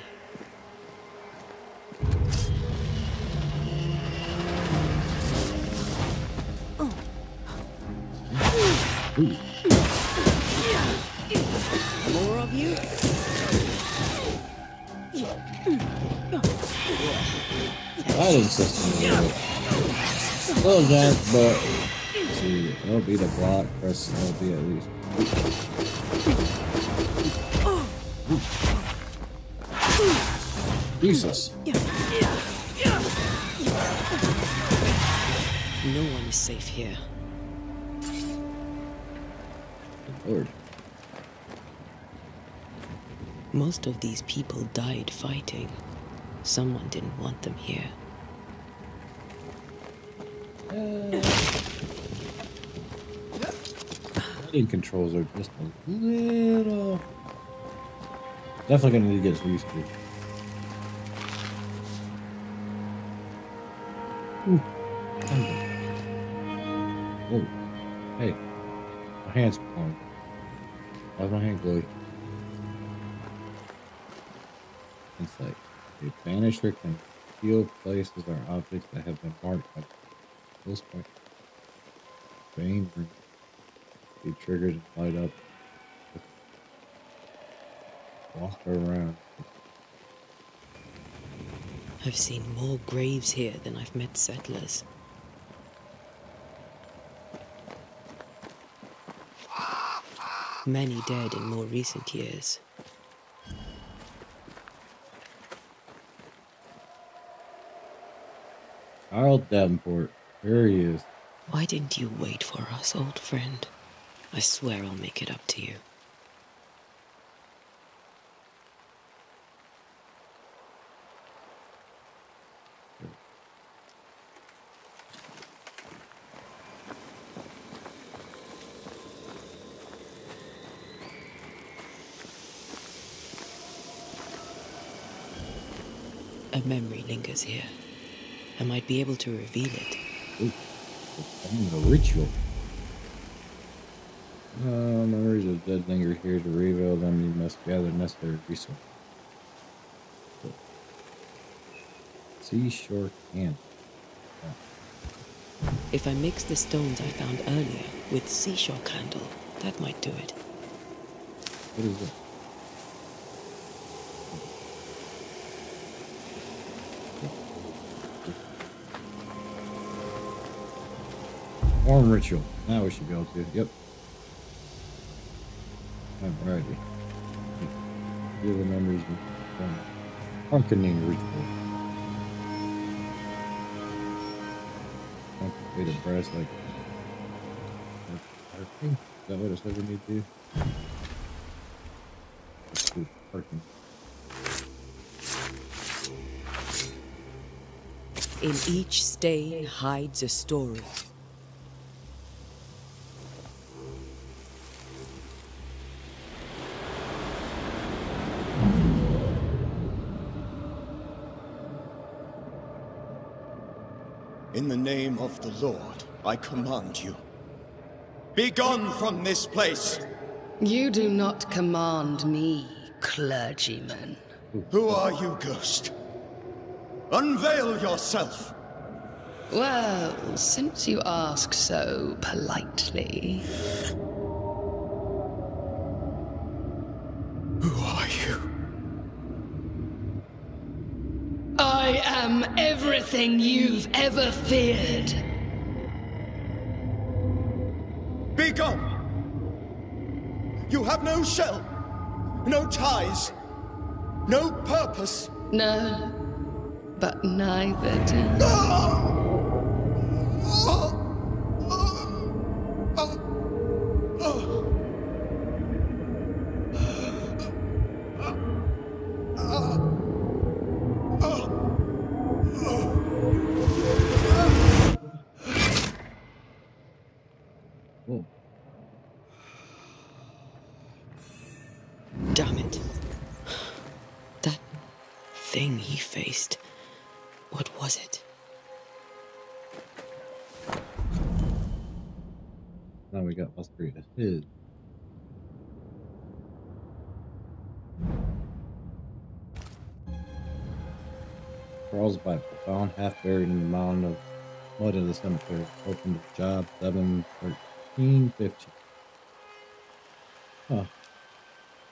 Ooh. More of you? Fighting system is a little jank, but let's see, it'll be the block, press LB at least. Jesus. No one is safe here. Lord. Most of these people died fighting. Someone didn't want them here. Lighting controls are just a little... Definitely gonna need to get used to. Ooh. Oh, hey, my hand's glowing. Why is my hand glowy? Insight. A banisher can heal places or objects that have been marked by close point. Vein be triggered and light up. Walk around. I've seen more graves here than I've met settlers. Many dead in more recent years. Harold Davenport. There he is. Why didn't you wait for us, old friend? I swear I'll make it up to you. A memory lingers here. I might be able to reveal it. Ooh, it's a ritual. Memories of dead linger here to reveal them. You must gather necessary resources. Seashore camp. If I mix the stones I found earlier with seashore candle, that might do it. What is it? Form ritual. Now we should be able to. Yep. Alrighty. Feel the memories of hearkening ritual. Complicated brass like. Is that what it says we need to do? Let's do parking. In each stain hides a story. In the name of the Lord, I command you. Be gone from this place! You do not command me, clergyman. Who are you, ghost? Unveil yourself! Well, since you ask so politely... Who are you? I am everything you've ever feared. Be gone! You have no shell, no ties, no purpose. No, but neither do thing he faced. What was it? Now we got all three of his. Charles Bible, found half buried in the mound of mud in the cemetery. Opened the job 7/13/15. Huh.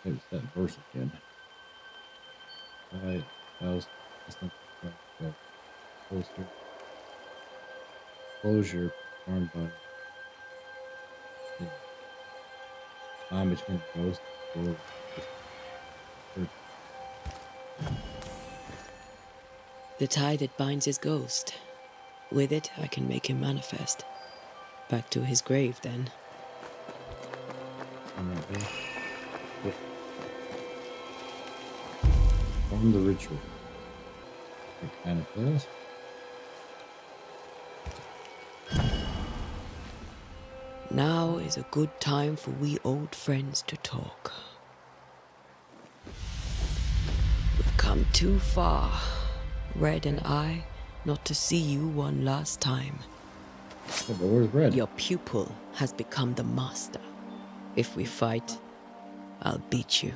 There's that verse again. Alright, house. Closure performed by time between the ghost and The tie that binds his ghost. With it, I can make him manifest. Back to his grave, then. Perform the ritual. Manifest. Now is a good time for we old friends to talk. We've come too far, Red and I, not to see you one last time. Oh, but where's Red? Your pupil has become the master. If we fight, I'll beat you.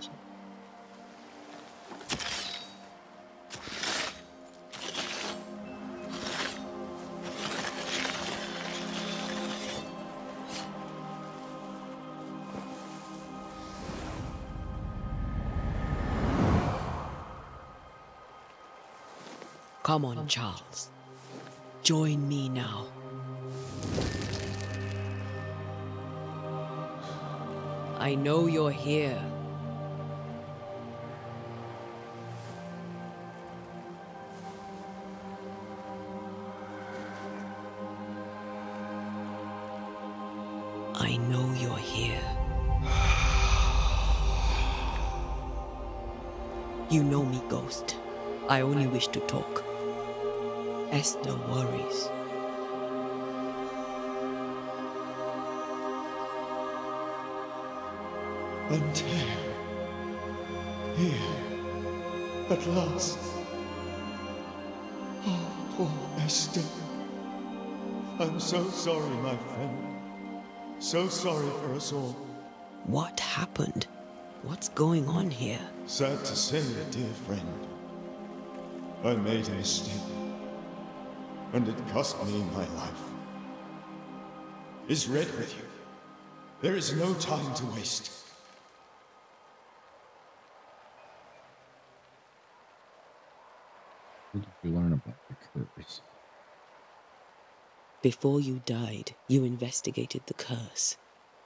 Come on, Charles. Join me now. I know you're here. I know you're here. You know me, Ghost. I only wish to talk. Esther worries. Antea, here, at last. Oh, poor Esther. I'm so sorry, my friend. So sorry for us all. What happened? What's going on here? Sad to say, dear friend. I made a mistake. And it cost me my life. Is Red with you? There is no time to waste. What did you learn about the curse? Before you died, you investigated the curse.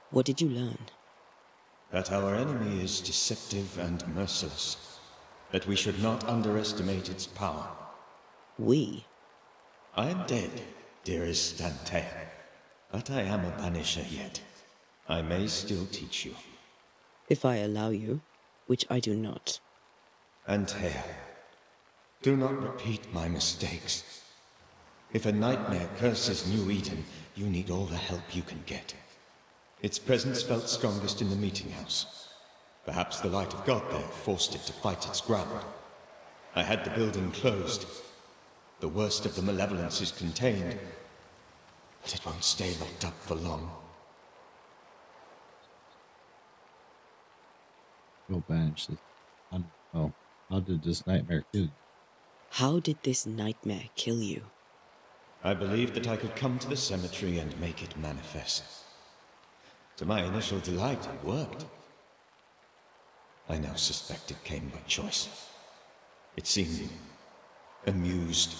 What did you learn? That our enemy is deceptive and merciless. That we should not underestimate its power. We? I am dead, dearest Antea. But I am a Banisher yet. I may still teach you. If I allow you, which I do not. Antea, do not repeat my mistakes. If a nightmare curses New Eden, you need all the help you can get. Its presence felt strongest in the meeting house. Perhaps the light of God there forced it to fight its ground. I had the building closed. The worst of the malevolence is contained, but it won't stay locked up for long. Go banish this. I don't know. How did this nightmare kill you? How did this nightmare kill you? I believed that I could come to the cemetery and make it manifest. To my initial delight, it worked. I now suspect it came by choice. It seemed amused,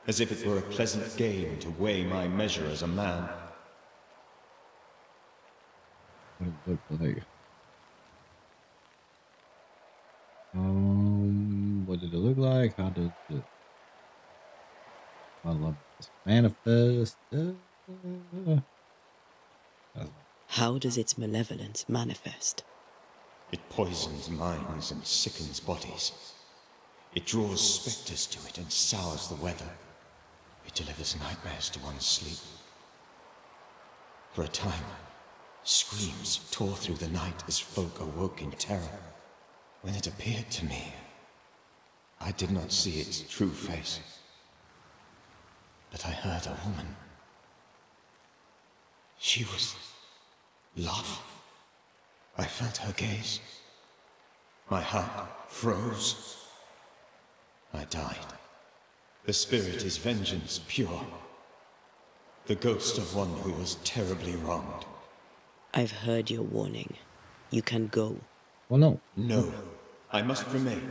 as if it were a pleasant game to weigh my measure as a man. What did it look like? What did it look like? How did it? I love this. Manifest. How does its malevolence manifest? It poisons minds and sickens bodies. It draws specters to it and sours the weather. It delivers nightmares to one's sleep. For a time, screams tore through the night as folk awoke in terror. When it appeared to me, I did not see its true face. But I heard a woman. She was love. I felt her gaze. My heart froze. I died. The spirit is vengeance pure. The ghost of one who was terribly wronged. I've heard your warning. You can go. Well, no. No, I must remain.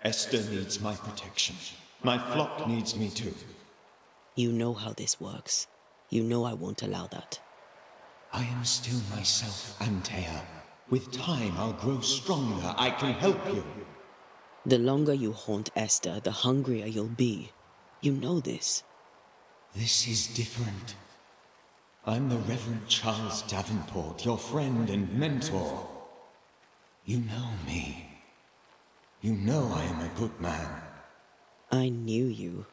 Esther needs my protection. My flock needs me too. You know how this works. You know I won't allow that. I am still myself, Antea. With time, I'll grow stronger. I can help you. The longer you haunt Esther, the hungrier you'll be. You know this. This is different. I'm the Reverend Charles Davenport, your friend and mentor. You know me. You know I am a good man. I knew you.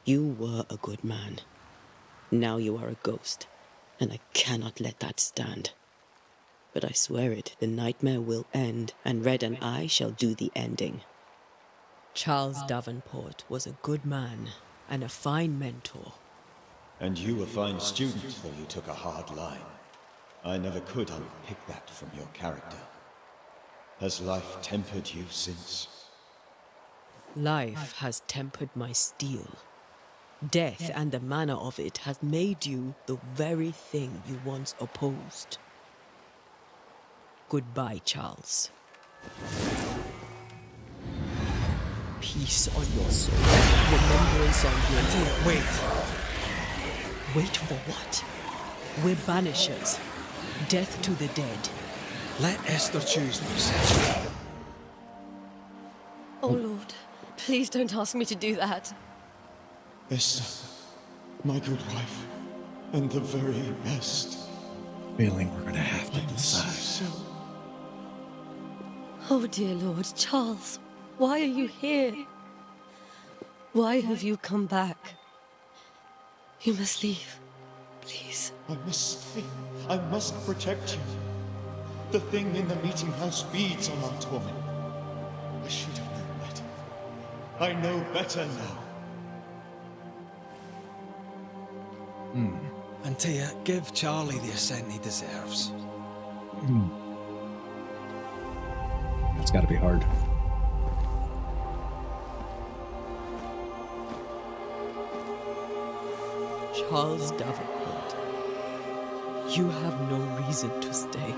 You were a good man. Now you are a ghost, and I cannot let that stand. But I swear it, the nightmare will end, and Red and I shall do the ending. Charles Davenport was a good man and a fine mentor. And you a fine student, though you took a hard line. I never could unpick that from your character. Has life tempered you since? Life has tempered my steel. Death and the manner of it has made you the very thing you once opposed. Goodbye, Charles. Peace on your soul. Remembrance on your soul. Wait. Wait for what? We're Banishers. Death to the dead. Let Esther choose for herself. Oh, Lord. Please don't ask me to do that. Esther, my good wife, and the very best. Feeling we're gonna have to decide. So, Oh, dear Lord, Charles, why are you here? Why have you come back? You must leave, please. I must stay. I must protect you. The thing in the meeting house feeds on our torment. I should have known better. I know better now. Antea, give Charlie the ascent he deserves. It's gotta be hard. Charles Davenport, you have no reason to stay.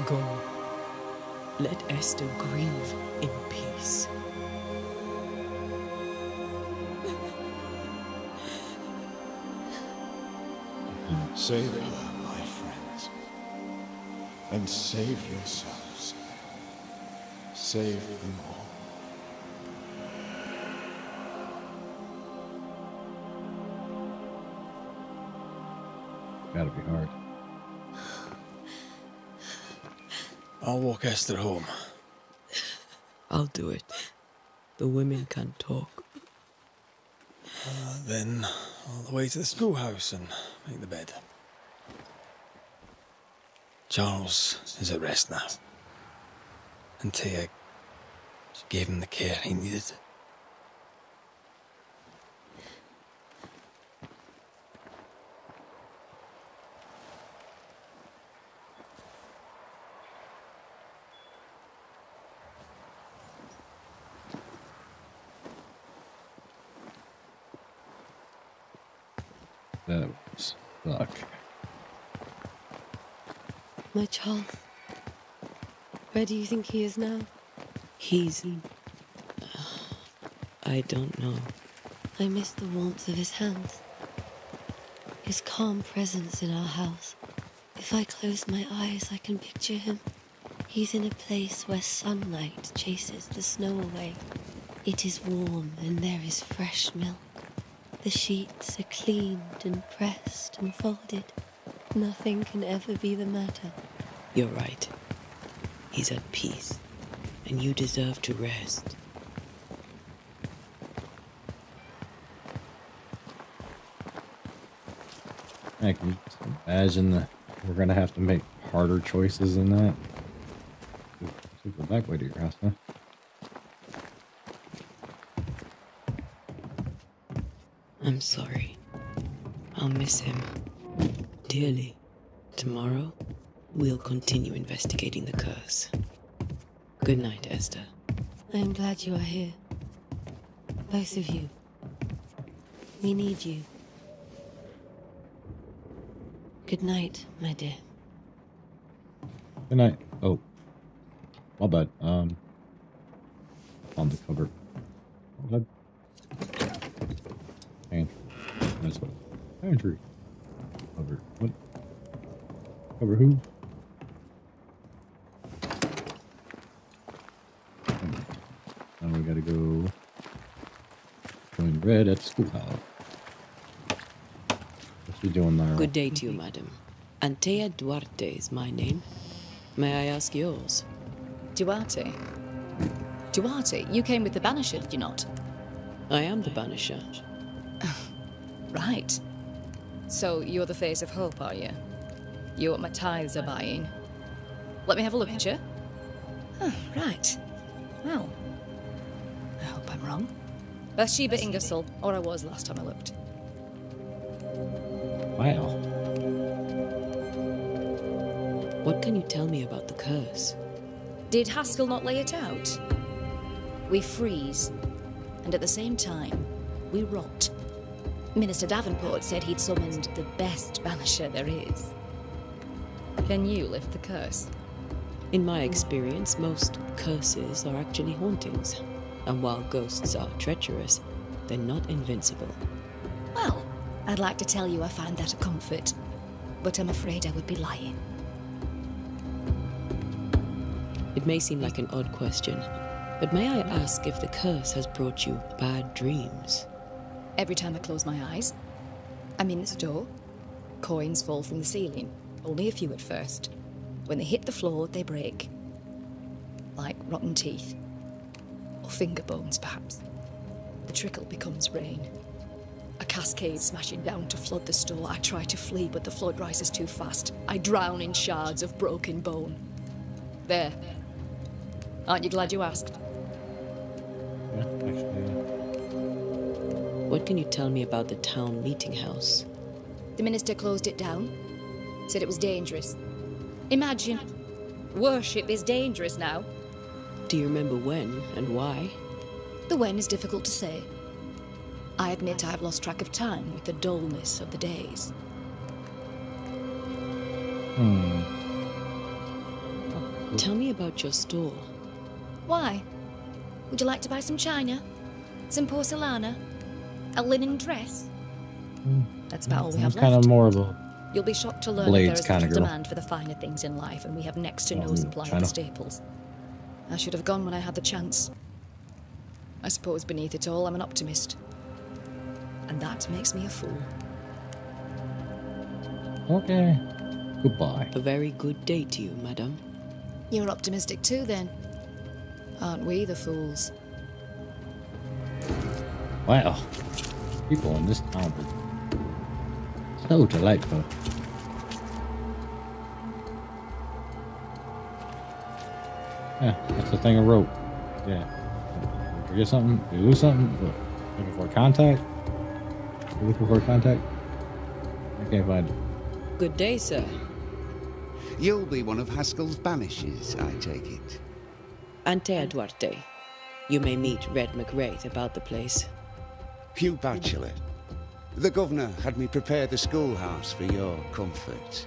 Go. Let Esther grieve in peace. Save her, my friends. And save yourselves. Save them all. Gotta be hard. I'll walk Esther home. I'll do it. The women can talk. Then all the way to the schoolhouse and make the bed. Charles is at rest now. Antea gave him the care he needed. That was suck. My Charles. Where do you think he is now? He's... I don't know. I miss the warmth of his hands. His calm presence in our house. If I close my eyes, I can picture him. He's in a place where sunlight chases the snow away. It is warm and there is fresh milk. The sheets are cleaned and pressed and folded. Nothing can ever be the matter. You're right. He's at peace, and you deserve to rest. I can just imagine that we're gonna have to make harder choices than that. Go back way to your house, huh? I'm sorry. I'll miss him dearly. Tomorrow, we'll continue investigating the curse. Good night, Esther. I am glad you are here. Both of you. We need you. Good night, my dear. Good night. Oh. My bad. On the cover. My bad. Pantry. That's what. Pantry. Cover. What? Cover who? Now we gotta go join Red at the schoolhouse. What's she doing there? Good day to you, madam. Antea Duarte is my name. May I ask yours? Duarte? Duarte, you came with the Banisher, did you not? I am the Banisher. Right. So you're the face of hope, are you? You're what my tithes are buying. Let me have a look at you. Oh, right. Well, I hope I'm wrong. Bathsheba Ingersoll, or I was last time I looked. Wow. What can you tell me about the curse? Did Haskell not lay it out? We freeze, and at the same time, we rot. Minister Davenport said he'd summoned the best banisher there is. Can you lift the curse? In my experience, most curses are actually hauntings. And while ghosts are treacherous, they're not invincible. Well, I'd like to tell you I find that a comfort, but I'm afraid I would be lying. It may seem like an odd question, but may I ask if the curse has brought you bad dreams? Every time I close my eyes, I'm in this door. Coins fall from the ceiling, only a few at first. When they hit the floor, they break. Like rotten teeth. Or finger bones, perhaps. The trickle becomes rain. A cascade smashing down to flood the store. I try to flee, but the flood rises too fast. I drown in shards of broken bone. There. Aren't you glad you asked? Yeah, actually. What can you tell me about the town meeting house? The minister closed it down. Said it was dangerous. Imagine. Worship is dangerous now. Do you remember when and why? The when is difficult to say. I admit I've lost track of time with the dullness of the days. Tell me about your store. Why? Would you like to buy some china? Some porcelana? A linen dress? That's about all we have left. Kind of more of a You'll be shocked to learn Blades that there is little girl. demand for the finer things in life, and we have next to no supply of the staples. I should have gone when I had the chance. I suppose beneath it all, I'm an optimist. And that makes me a fool. Okay. Goodbye. A very good day to you, madam. You're optimistic too, then. Aren't we the fools? Wow. People in this town are so delightful. Yeah, that's the thing I wrote. Yeah. Forget something? You lose something? What? Looking for a contact? You looking for a contact? I can't find it. Good day, sir. You'll be one of Haskell's Banishers, I take it. Antea Duarte. You may meet Red McRaith about the place. Hugh Bachelor. The governor had me prepare the schoolhouse for your comfort.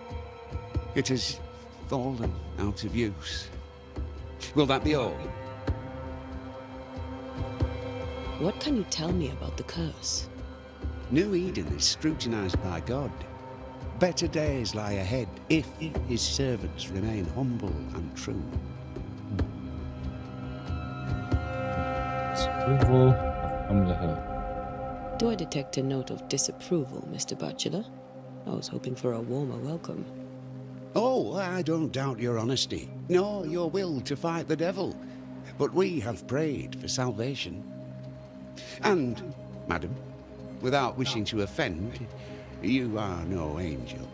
It has fallen out of use. Will that be all? What can you tell me about the curse? New Eden is scrutinized by God. Better days lie ahead if his servants remain humble and true. Disapproval from the hill. Do I detect a note of disapproval, Mr. Bachelor? I was hoping for a warmer welcome. Oh, I don't doubt your honesty, nor your will to fight the devil. But we have prayed for salvation. And, madam, without wishing to offend, you are no angel.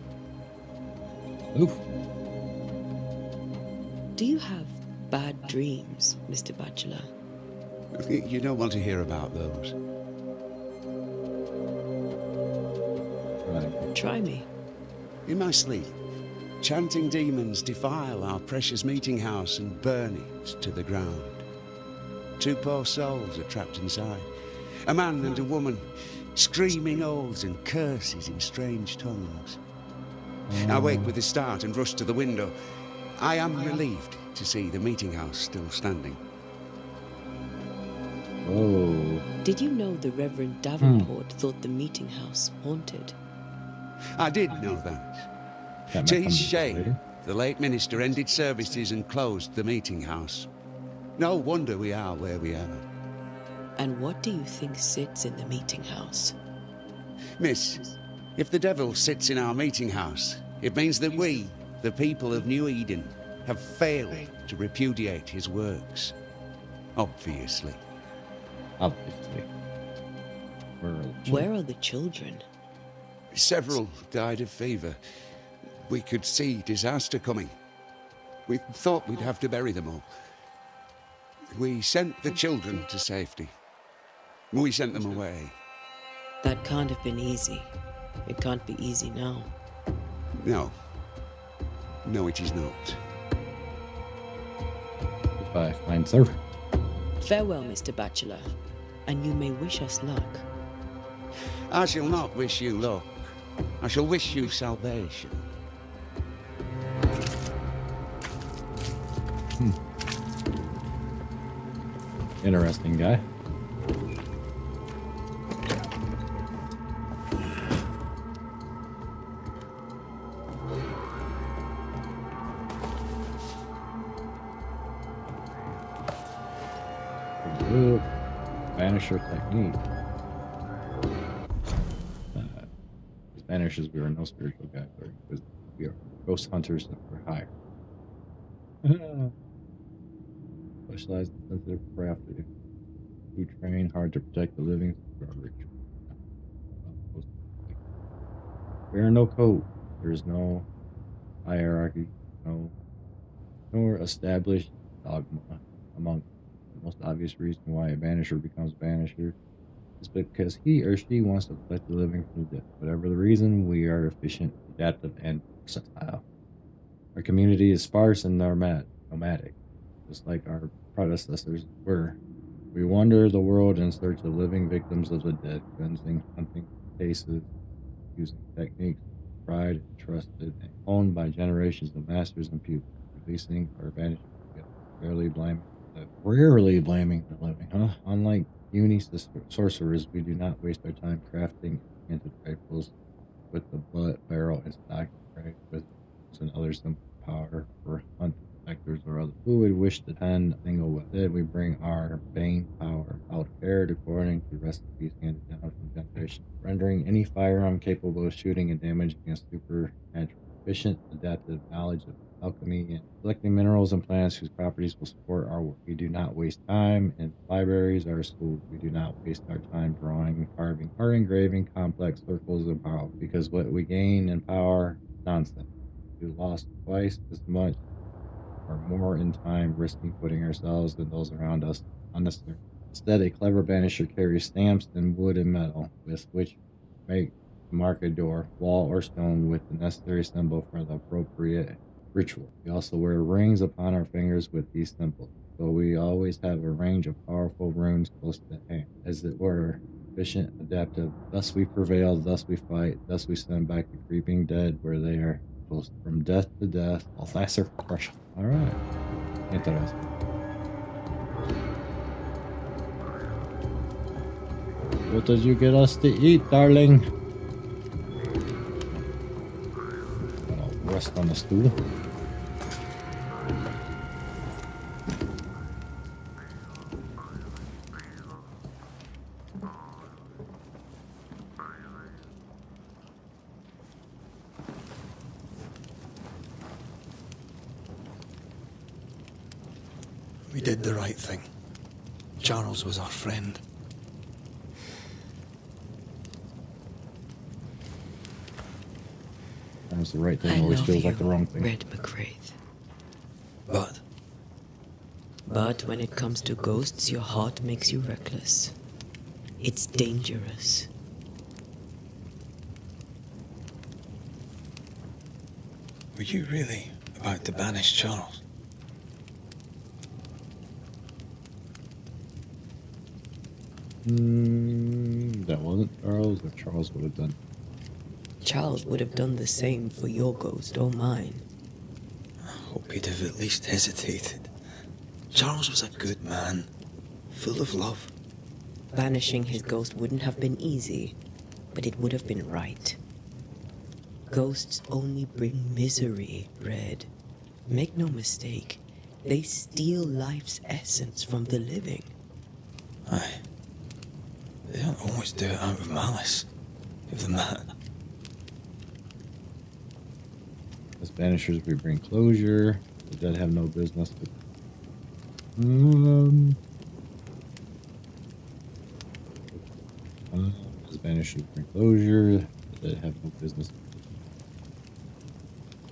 Oof. Do you have bad dreams, Mr. Bachelor? You don't want to hear about those. Try me. In my sleep, chanting demons defile our precious meeting house and burn it to the ground. 2 poor souls are trapped inside. A man and a woman, screaming oaths and curses in strange tongues. I wake with a start and rush to the window. I am relieved to see the meeting house still standing. Oh. Did you know the Reverend Davenport thought the meeting house haunted? I did know that. To his shame, the late minister ended services and closed the meeting house. No wonder we are where we are. And what do you think sits in the meeting house? Miss, if the devil sits in our meeting house, it means that we, the people of New Eden, have failed to repudiate his works. Obviously. Obviously. Where are the children? Several died of fever. We could see disaster coming. We thought we'd have to bury them all. We sent the children to safety. We sent them away. That can't have been easy. It can't be easy now. No. No, it is not. Goodbye, fine sir. Farewell, Mr. Bachelor, and you may wish us luck. I shall not wish you luck. I shall wish you salvation. Interesting guy. Good Banisher technique. As Banishers, we are no spiritual guide, because we are ghost hunters for hire. Specialized in sensitive craft who train hard to protect the living through our ritual. There are no code. There is no hierarchy, nor established dogma among them. The most obvious reason why a banisher becomes a banisher is because he or she wants to protect the living from the dead. Whatever the reason, we are efficient, adaptive, and versatile. Our community is sparse and nomadic, just like our predecessors were. We wander the world in search of living victims of the dead, cleansing, hunting cases, using techniques tried and trusted and owned by generations of masters and pupils, releasing our advantage, rarely blaming the living, huh? Unlike uni sorcerers, we do not waste our time crafting enchanted rifles with the butt, barrel, and stock, right? With and other simple power for hunting sectors or other. Who would wish to tend a single weapon? Instead, we bring our bane power out paired according to recipes handed down from generations, rendering any firearm capable of shooting and damaging a supernatural, efficient, adaptive knowledge of alchemy and collecting minerals and plants whose properties will support our work. We do not waste time in libraries or schools. We do not waste our time drawing, carving, or engraving complex circles of power, because what we gain in power is nonsense. We lost twice as much or more in time, risking putting ourselves and those around us unnecessary. Instead, a clever banisher carries stamps in wood and metal, with which mark a door, wall, or stone with the necessary symbol for the appropriate ritual. We also wear rings upon our fingers with these symbols, so we always have a range of powerful runes close to hand, as it were, efficient, adaptive. Thus we prevail, thus we fight, thus we send back the creeping dead where they are. From death to death, all faster crush. All right, interesting. What did you get us to eat, darling? I'll rest on the stool. We did the right thing. Charles was our friend. That was the right thing. Always feels like the wrong thing. Red McRaith. But when it comes to ghosts, your heart makes you reckless. It's dangerous. Were you really about to banish Charles? That wasn't Charles, or Charles would have done. Charles would have done the same for your ghost or mine. I hope he'd have at least hesitated. Charles was a good man, full of love. Banishing his ghost wouldn't have been easy, but it would have been right. Ghosts only bring misery, Red. Make no mistake, they steal life's essence from the living. Aye. They don't always do it out of malice. Give them that. As banishers, we bring closure. The dead have no business. As banishers bring closure. The dead have no business.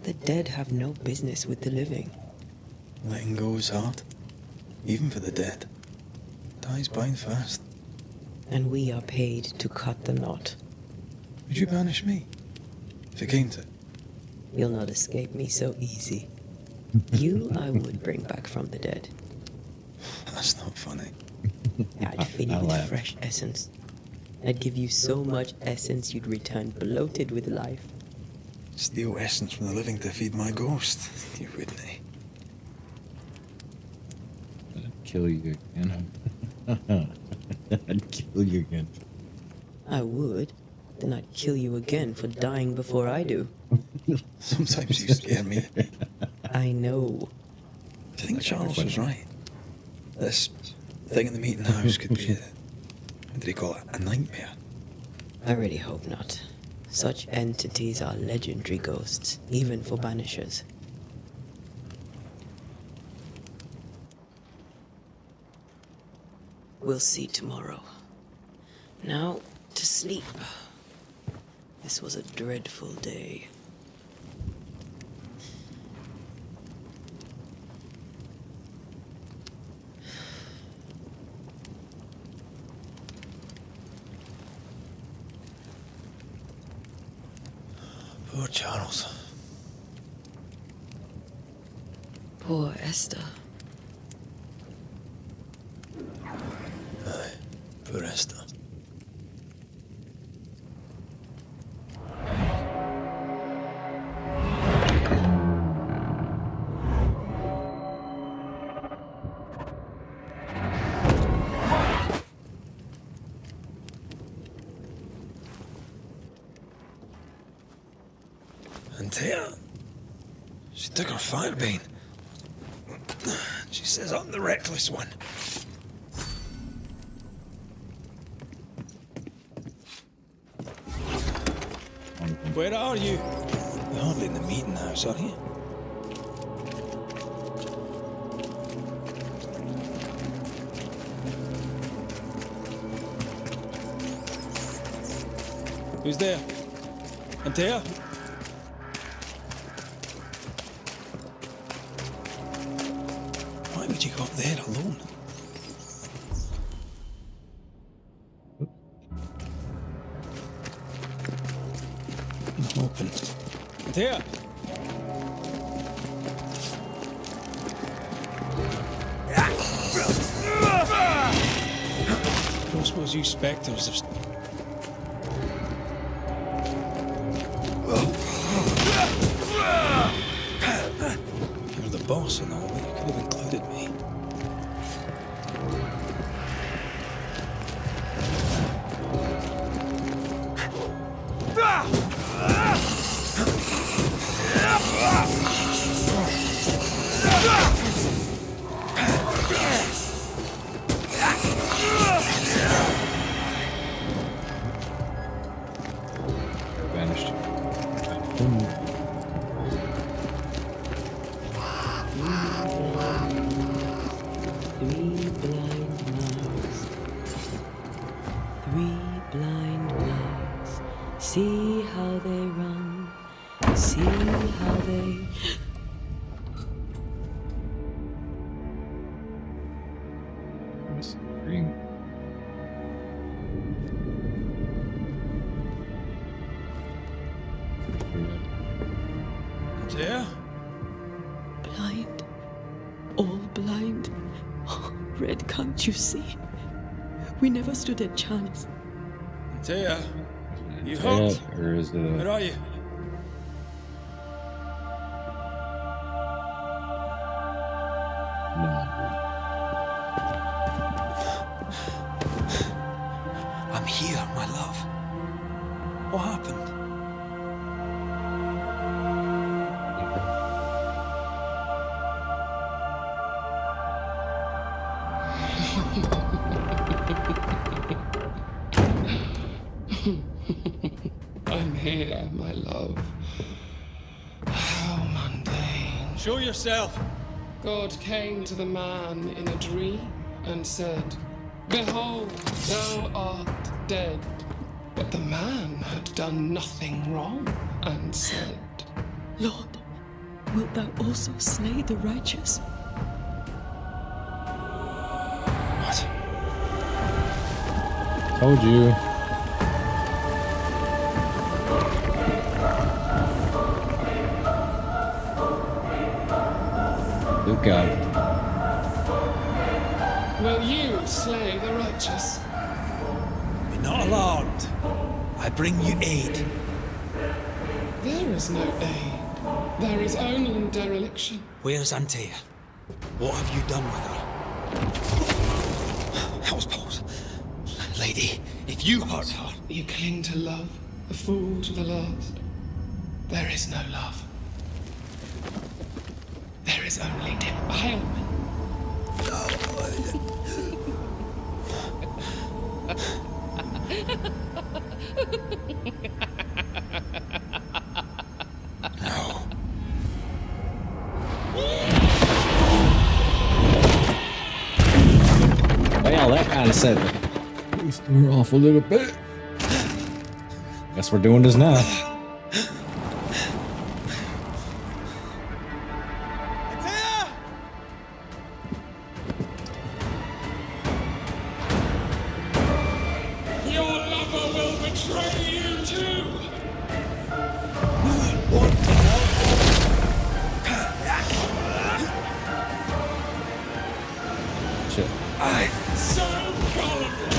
The dead have no business with the living. Letting go is hard, even for the dead. Dies bind fast. And we are paid to cut the knot. Would you banish me, if it came to it? You'll not escape me so easy. You I would bring back from the dead. That's not funny. I'd fill you with fresh essence. I'd give you so much essence you'd return bloated with life. Steal essence from the living to feed my ghost. You wouldn't, eh? I'd kill you again. I'd kill you again. I would. Then I'd kill you again for dying before I do. Sometimes you scare me. I know. Do you think Charles was right? This thing in the meeting house could be what did he call it? A nightmare? I really hope not. Such entities are legendary ghosts, even for banishers. We'll see tomorrow. Now, to sleep. This was a dreadful day. Poor Charles. Poor Esther. Aye, poor Esther. Antea, she took her firebane. She says I'm the reckless one. Where are you? You're hardly in the meeting house, are you? Who's there? Antea? Why would you go up there alone? Open. Antea! I don't suppose you spectres have... You're the boss and all, but you could have included me. Vanished. Three blind mice. See how they run. See how they... Green. Antea? Red, can't you see? We never stood a chance. Antea, you Antea, hurt? or is it? Where are you? No. I'm here, my love. What happened? I'm here, my love. How mundane. Show yourself. God came to the man in a dream and said, "Behold, thou art dead." But the man had done nothing wrong and said, Lord, wilt thou also slay the righteous? What? Told you. Good God. "Will you slay the righteous?" Be not alarmed. I bring you aid. There is no aid. There is only dereliction. Where's Antea? What have you done with her? Housepose. Lady, if you hurt her... You cling to love, a fool to the last. There is no love. There is only defilement. No. Well, that kind of said it. Please threw her off a little bit. Guess we're doing this now. Your lover will betray you too! Shit. So gullible!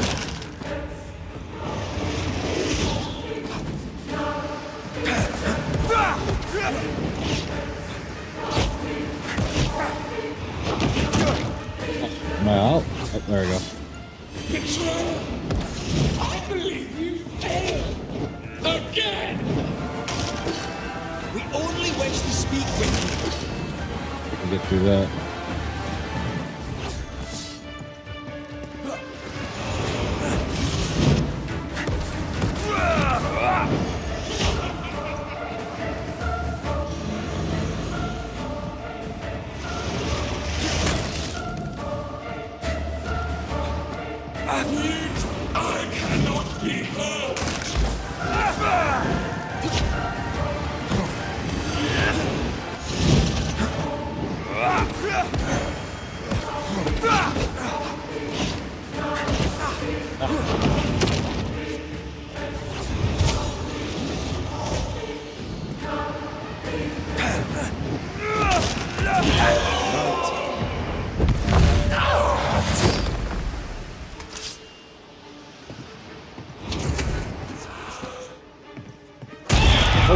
Am I out? Oh, there we go. Betrayal! I believe you failed! Again! We only wish to speak with you. We can get through that. I cannot be hurt!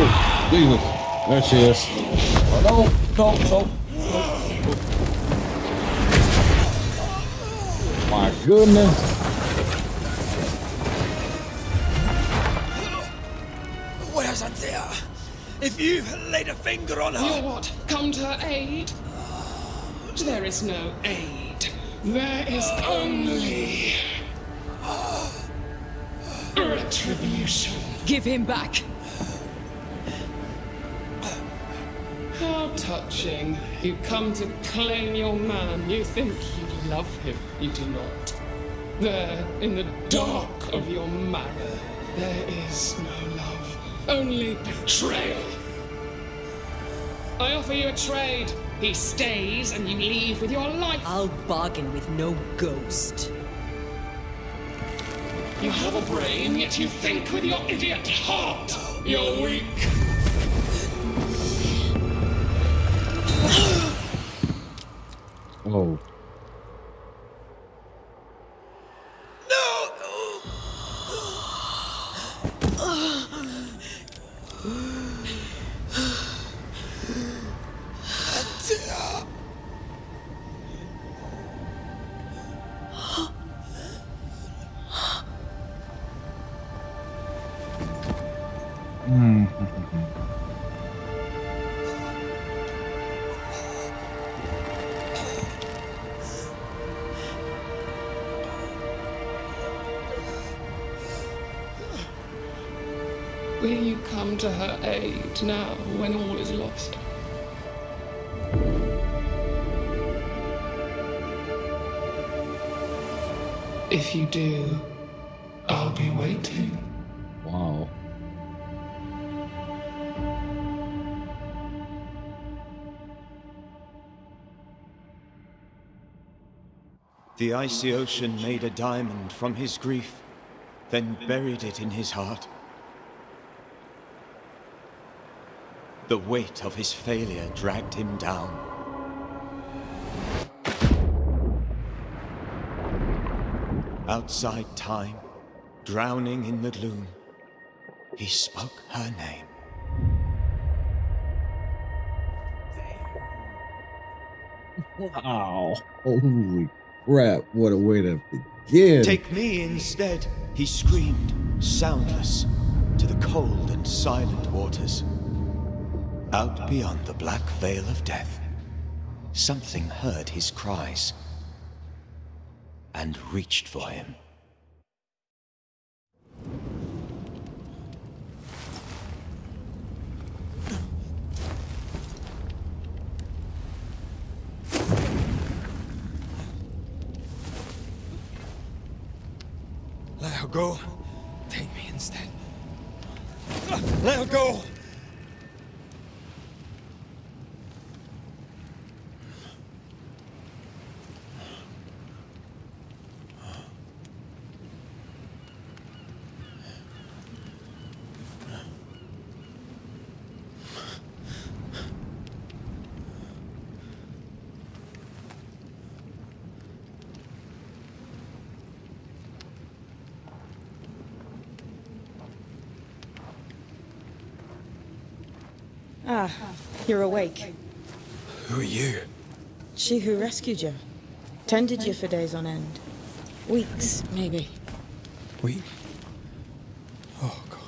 Oh, Jesus. There she is. Oh, no, no, no. My goodness. Where's Antea? If you laid a finger on her... You what? Come to her aid? There is no aid. There is only... retribution. Give him back. How touching. You come to claim your man. You think you love him. You do not. There, in the dark of your marrow, there is no love. Only betrayal. I offer you a trade. He stays and you leave with your life. I'll bargain with no ghost. You have a brain, yet you think with your idiot heart. You're weak. Oh. Will you come to her aid now when all is lost? If you do, I'll be waiting. Wow. The icy ocean made a diamond from his grief, then buried it in his heart. The weight of his failure dragged him down. Outside time, drowning in the gloom, he spoke her name. Wow. Holy crap. What a way to begin. Take me instead, he screamed, soundless, to the cold and silent waters. Out beyond the black veil of death, something heard his cries and reached for him. Let her go. Take me instead. Let her go. Ah, you're awake. Who are you? She who rescued you. Tended you for days on end. Weeks, maybe. We? Oh, God.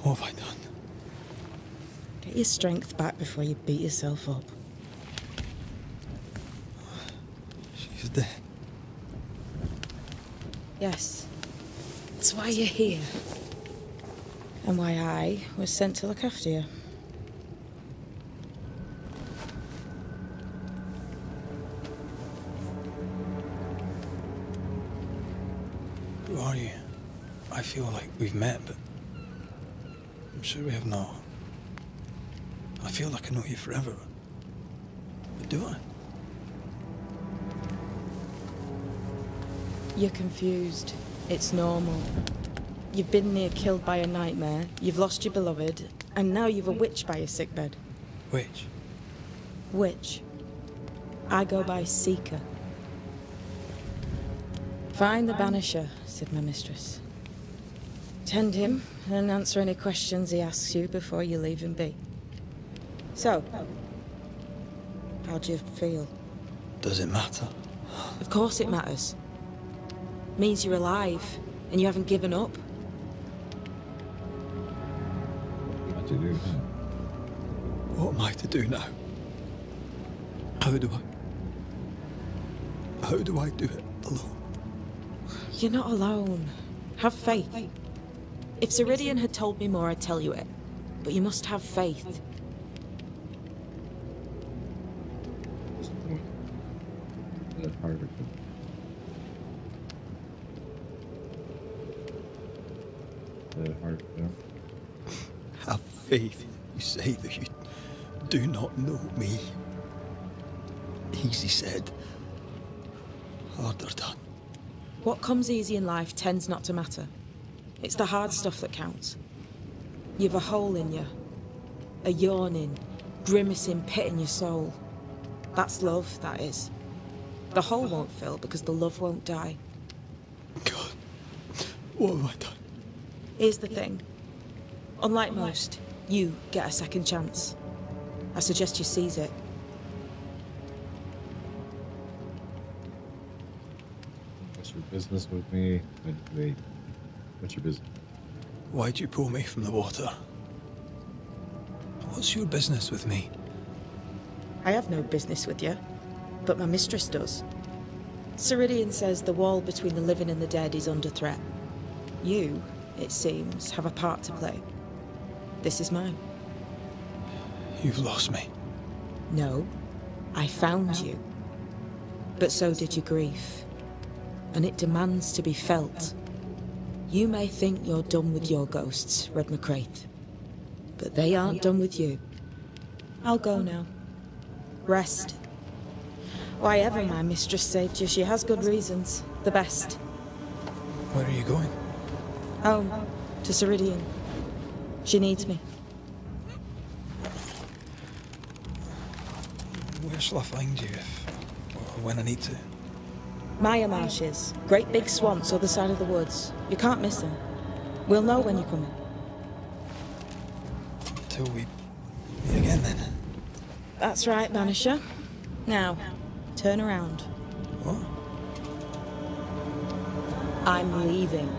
What have I done? Get your strength back before you beat yourself up. She's dead. Yes. That's why you're here. And why I was sent to look after you. Who are you? I feel like we've met, but I'm sure we have not. I feel like I know you forever, but do I? You're confused. It's normal. You've been near killed by a nightmare, you've lost your beloved, and now you've a witch by your sickbed. Witch? Witch. I go by Seeker. Find the Banisher, said my mistress. Tend him, and answer any questions he asks you before you leave him be. So, how do you feel? Does it matter? Of course it matters. Means you're alive, and you haven't given up. To do. What am I to do now? How do I do it alone? You're not alone. Have faith. If Ceridian had told me more, I'd tell you it. But you must have faith. Have faith. You say that you do not know me. Easy said. Harder done. What comes easy in life tends not to matter. It's the hard stuff that counts. You've a hole in you. A yawning, grimacing pit in your soul. That's love, that is. The hole won't fill because the love won't die. God, what have I done? Here's the thing. Unlike most, you get a second chance. I suggest you seize it. What's your business with me? Wait, what's your business? Why'd you pull me from the water? What's your business with me? I have no business with you, but my mistress does. Ceridian says the wall between the living and the dead is under threat. You, it seems, have a part to play. This is mine. You've lost me. No, I found you. But so did your grief. And it demands to be felt. You may think you're done with your ghosts, Red McCraith. But they aren't done with you. I'll go now. Rest. Why ever my mistress saved you, she has good reasons. The best. Where are you going? Home. To Ceridian. She needs me. Where shall I find you if... or when I need to? Maya Marshes. Great big swamps, other side of the woods. You can't miss them. We'll know when you're coming. Till we meet again, then. That's right, Banisher. Now, turn around. What? I'm leaving.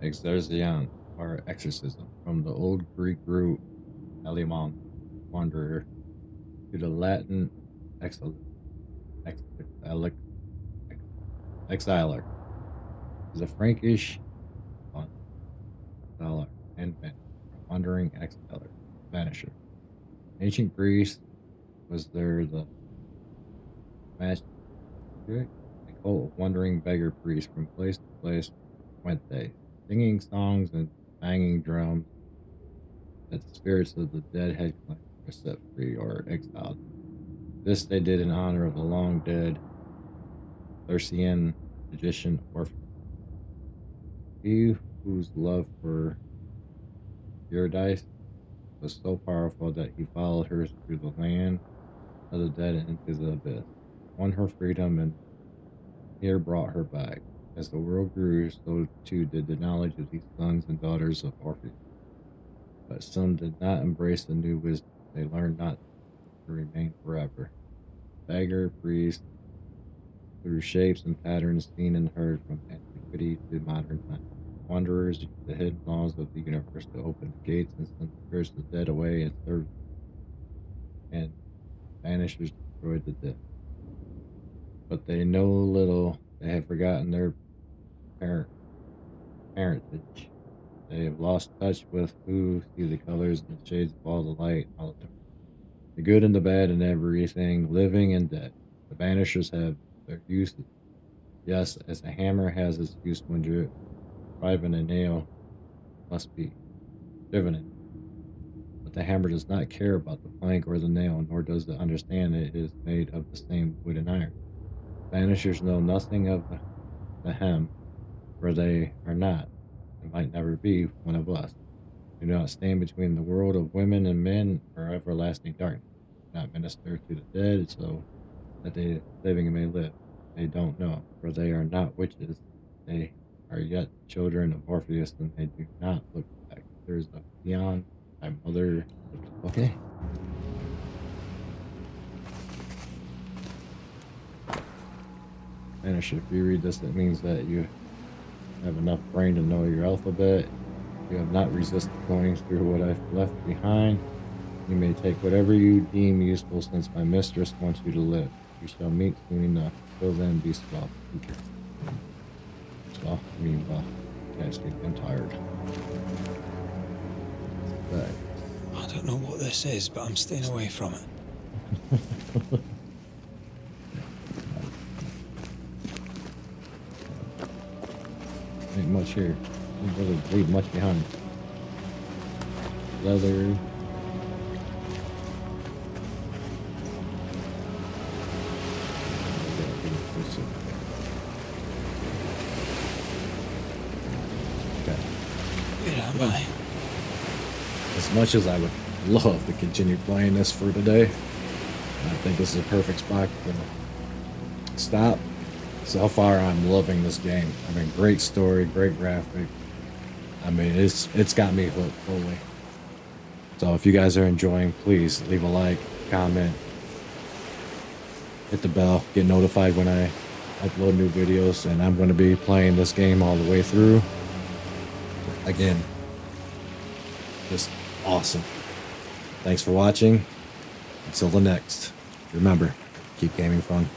Exorcion, or exorcism, from the old Greek root elimon, wanderer, to the Latin exiler, is a Frankish exiler and wandering exiler, banisher. Ancient Greece was there the magic cult of wandering beggar priests from place to place went they, singing songs and banging drums that the spirits of the dead had claimed were set free or exiled. This they did in honor of the long dead Thracian magician Orpheus. He whose love for Eurydice was so powerful that he followed her through the land of the dead and into the abyss, won her freedom, and here brought her back. As the world grew, so too did the knowledge of these sons and daughters of Orpheus. But some did not embrace the new wisdom. They learned not to remain forever. Beggar, priest, through shapes and patterns seen and heard from antiquity to modern times. Wanderers use the hidden laws of the universe to open the gates and send the spirits of the dead away and serve them. And banishers destroyed the dead. But they know little. They have forgotten their parentage. They have lost touch with who see the colors and the shades of all the light, all the dark, the good and the bad and everything, living and dead. The banishers have their use. Yes, as a hammer has its use when driving a nail must be driven in. But the hammer does not care about the plank or the nail, nor does it understand it is made of the same wood and iron. Banishers know nothing of the hem, for they are not, and might never be, one of us. Do not stand between the world of women and men or everlasting darkness. Do not minister to the dead so that the living may live. They don't know, for they are not witches. They are yet children of Orpheus, and they do not look back. There's a beyond my mother. Okay. Banisher, if you read this, it means that you have enough brain to know your alphabet. You have not resisted going through what I've left behind. You may take whatever you deem useful, since my mistress wants you to live. We shall meet soon enough. Till then, be soft. Okay. Soft, I mean, well, guys, I'm tired. But I don't know what this is, but I'm staying away from it. Ain't much here. Didn't really leave much behind. Leather. Okay. Where am I? As much as I would love to continue playing this for today, I think this is a perfect spot to stop. So far, I'm loving this game. I mean, great story, great graphic. I mean, it's got me hooked fully. So if you guys are enjoying, please leave a like, comment, hit the bell, get notified when I upload new videos, and I'm going to be playing this game all the way through. Again, just awesome. Thanks for watching. Until the next, remember, keep gaming fun.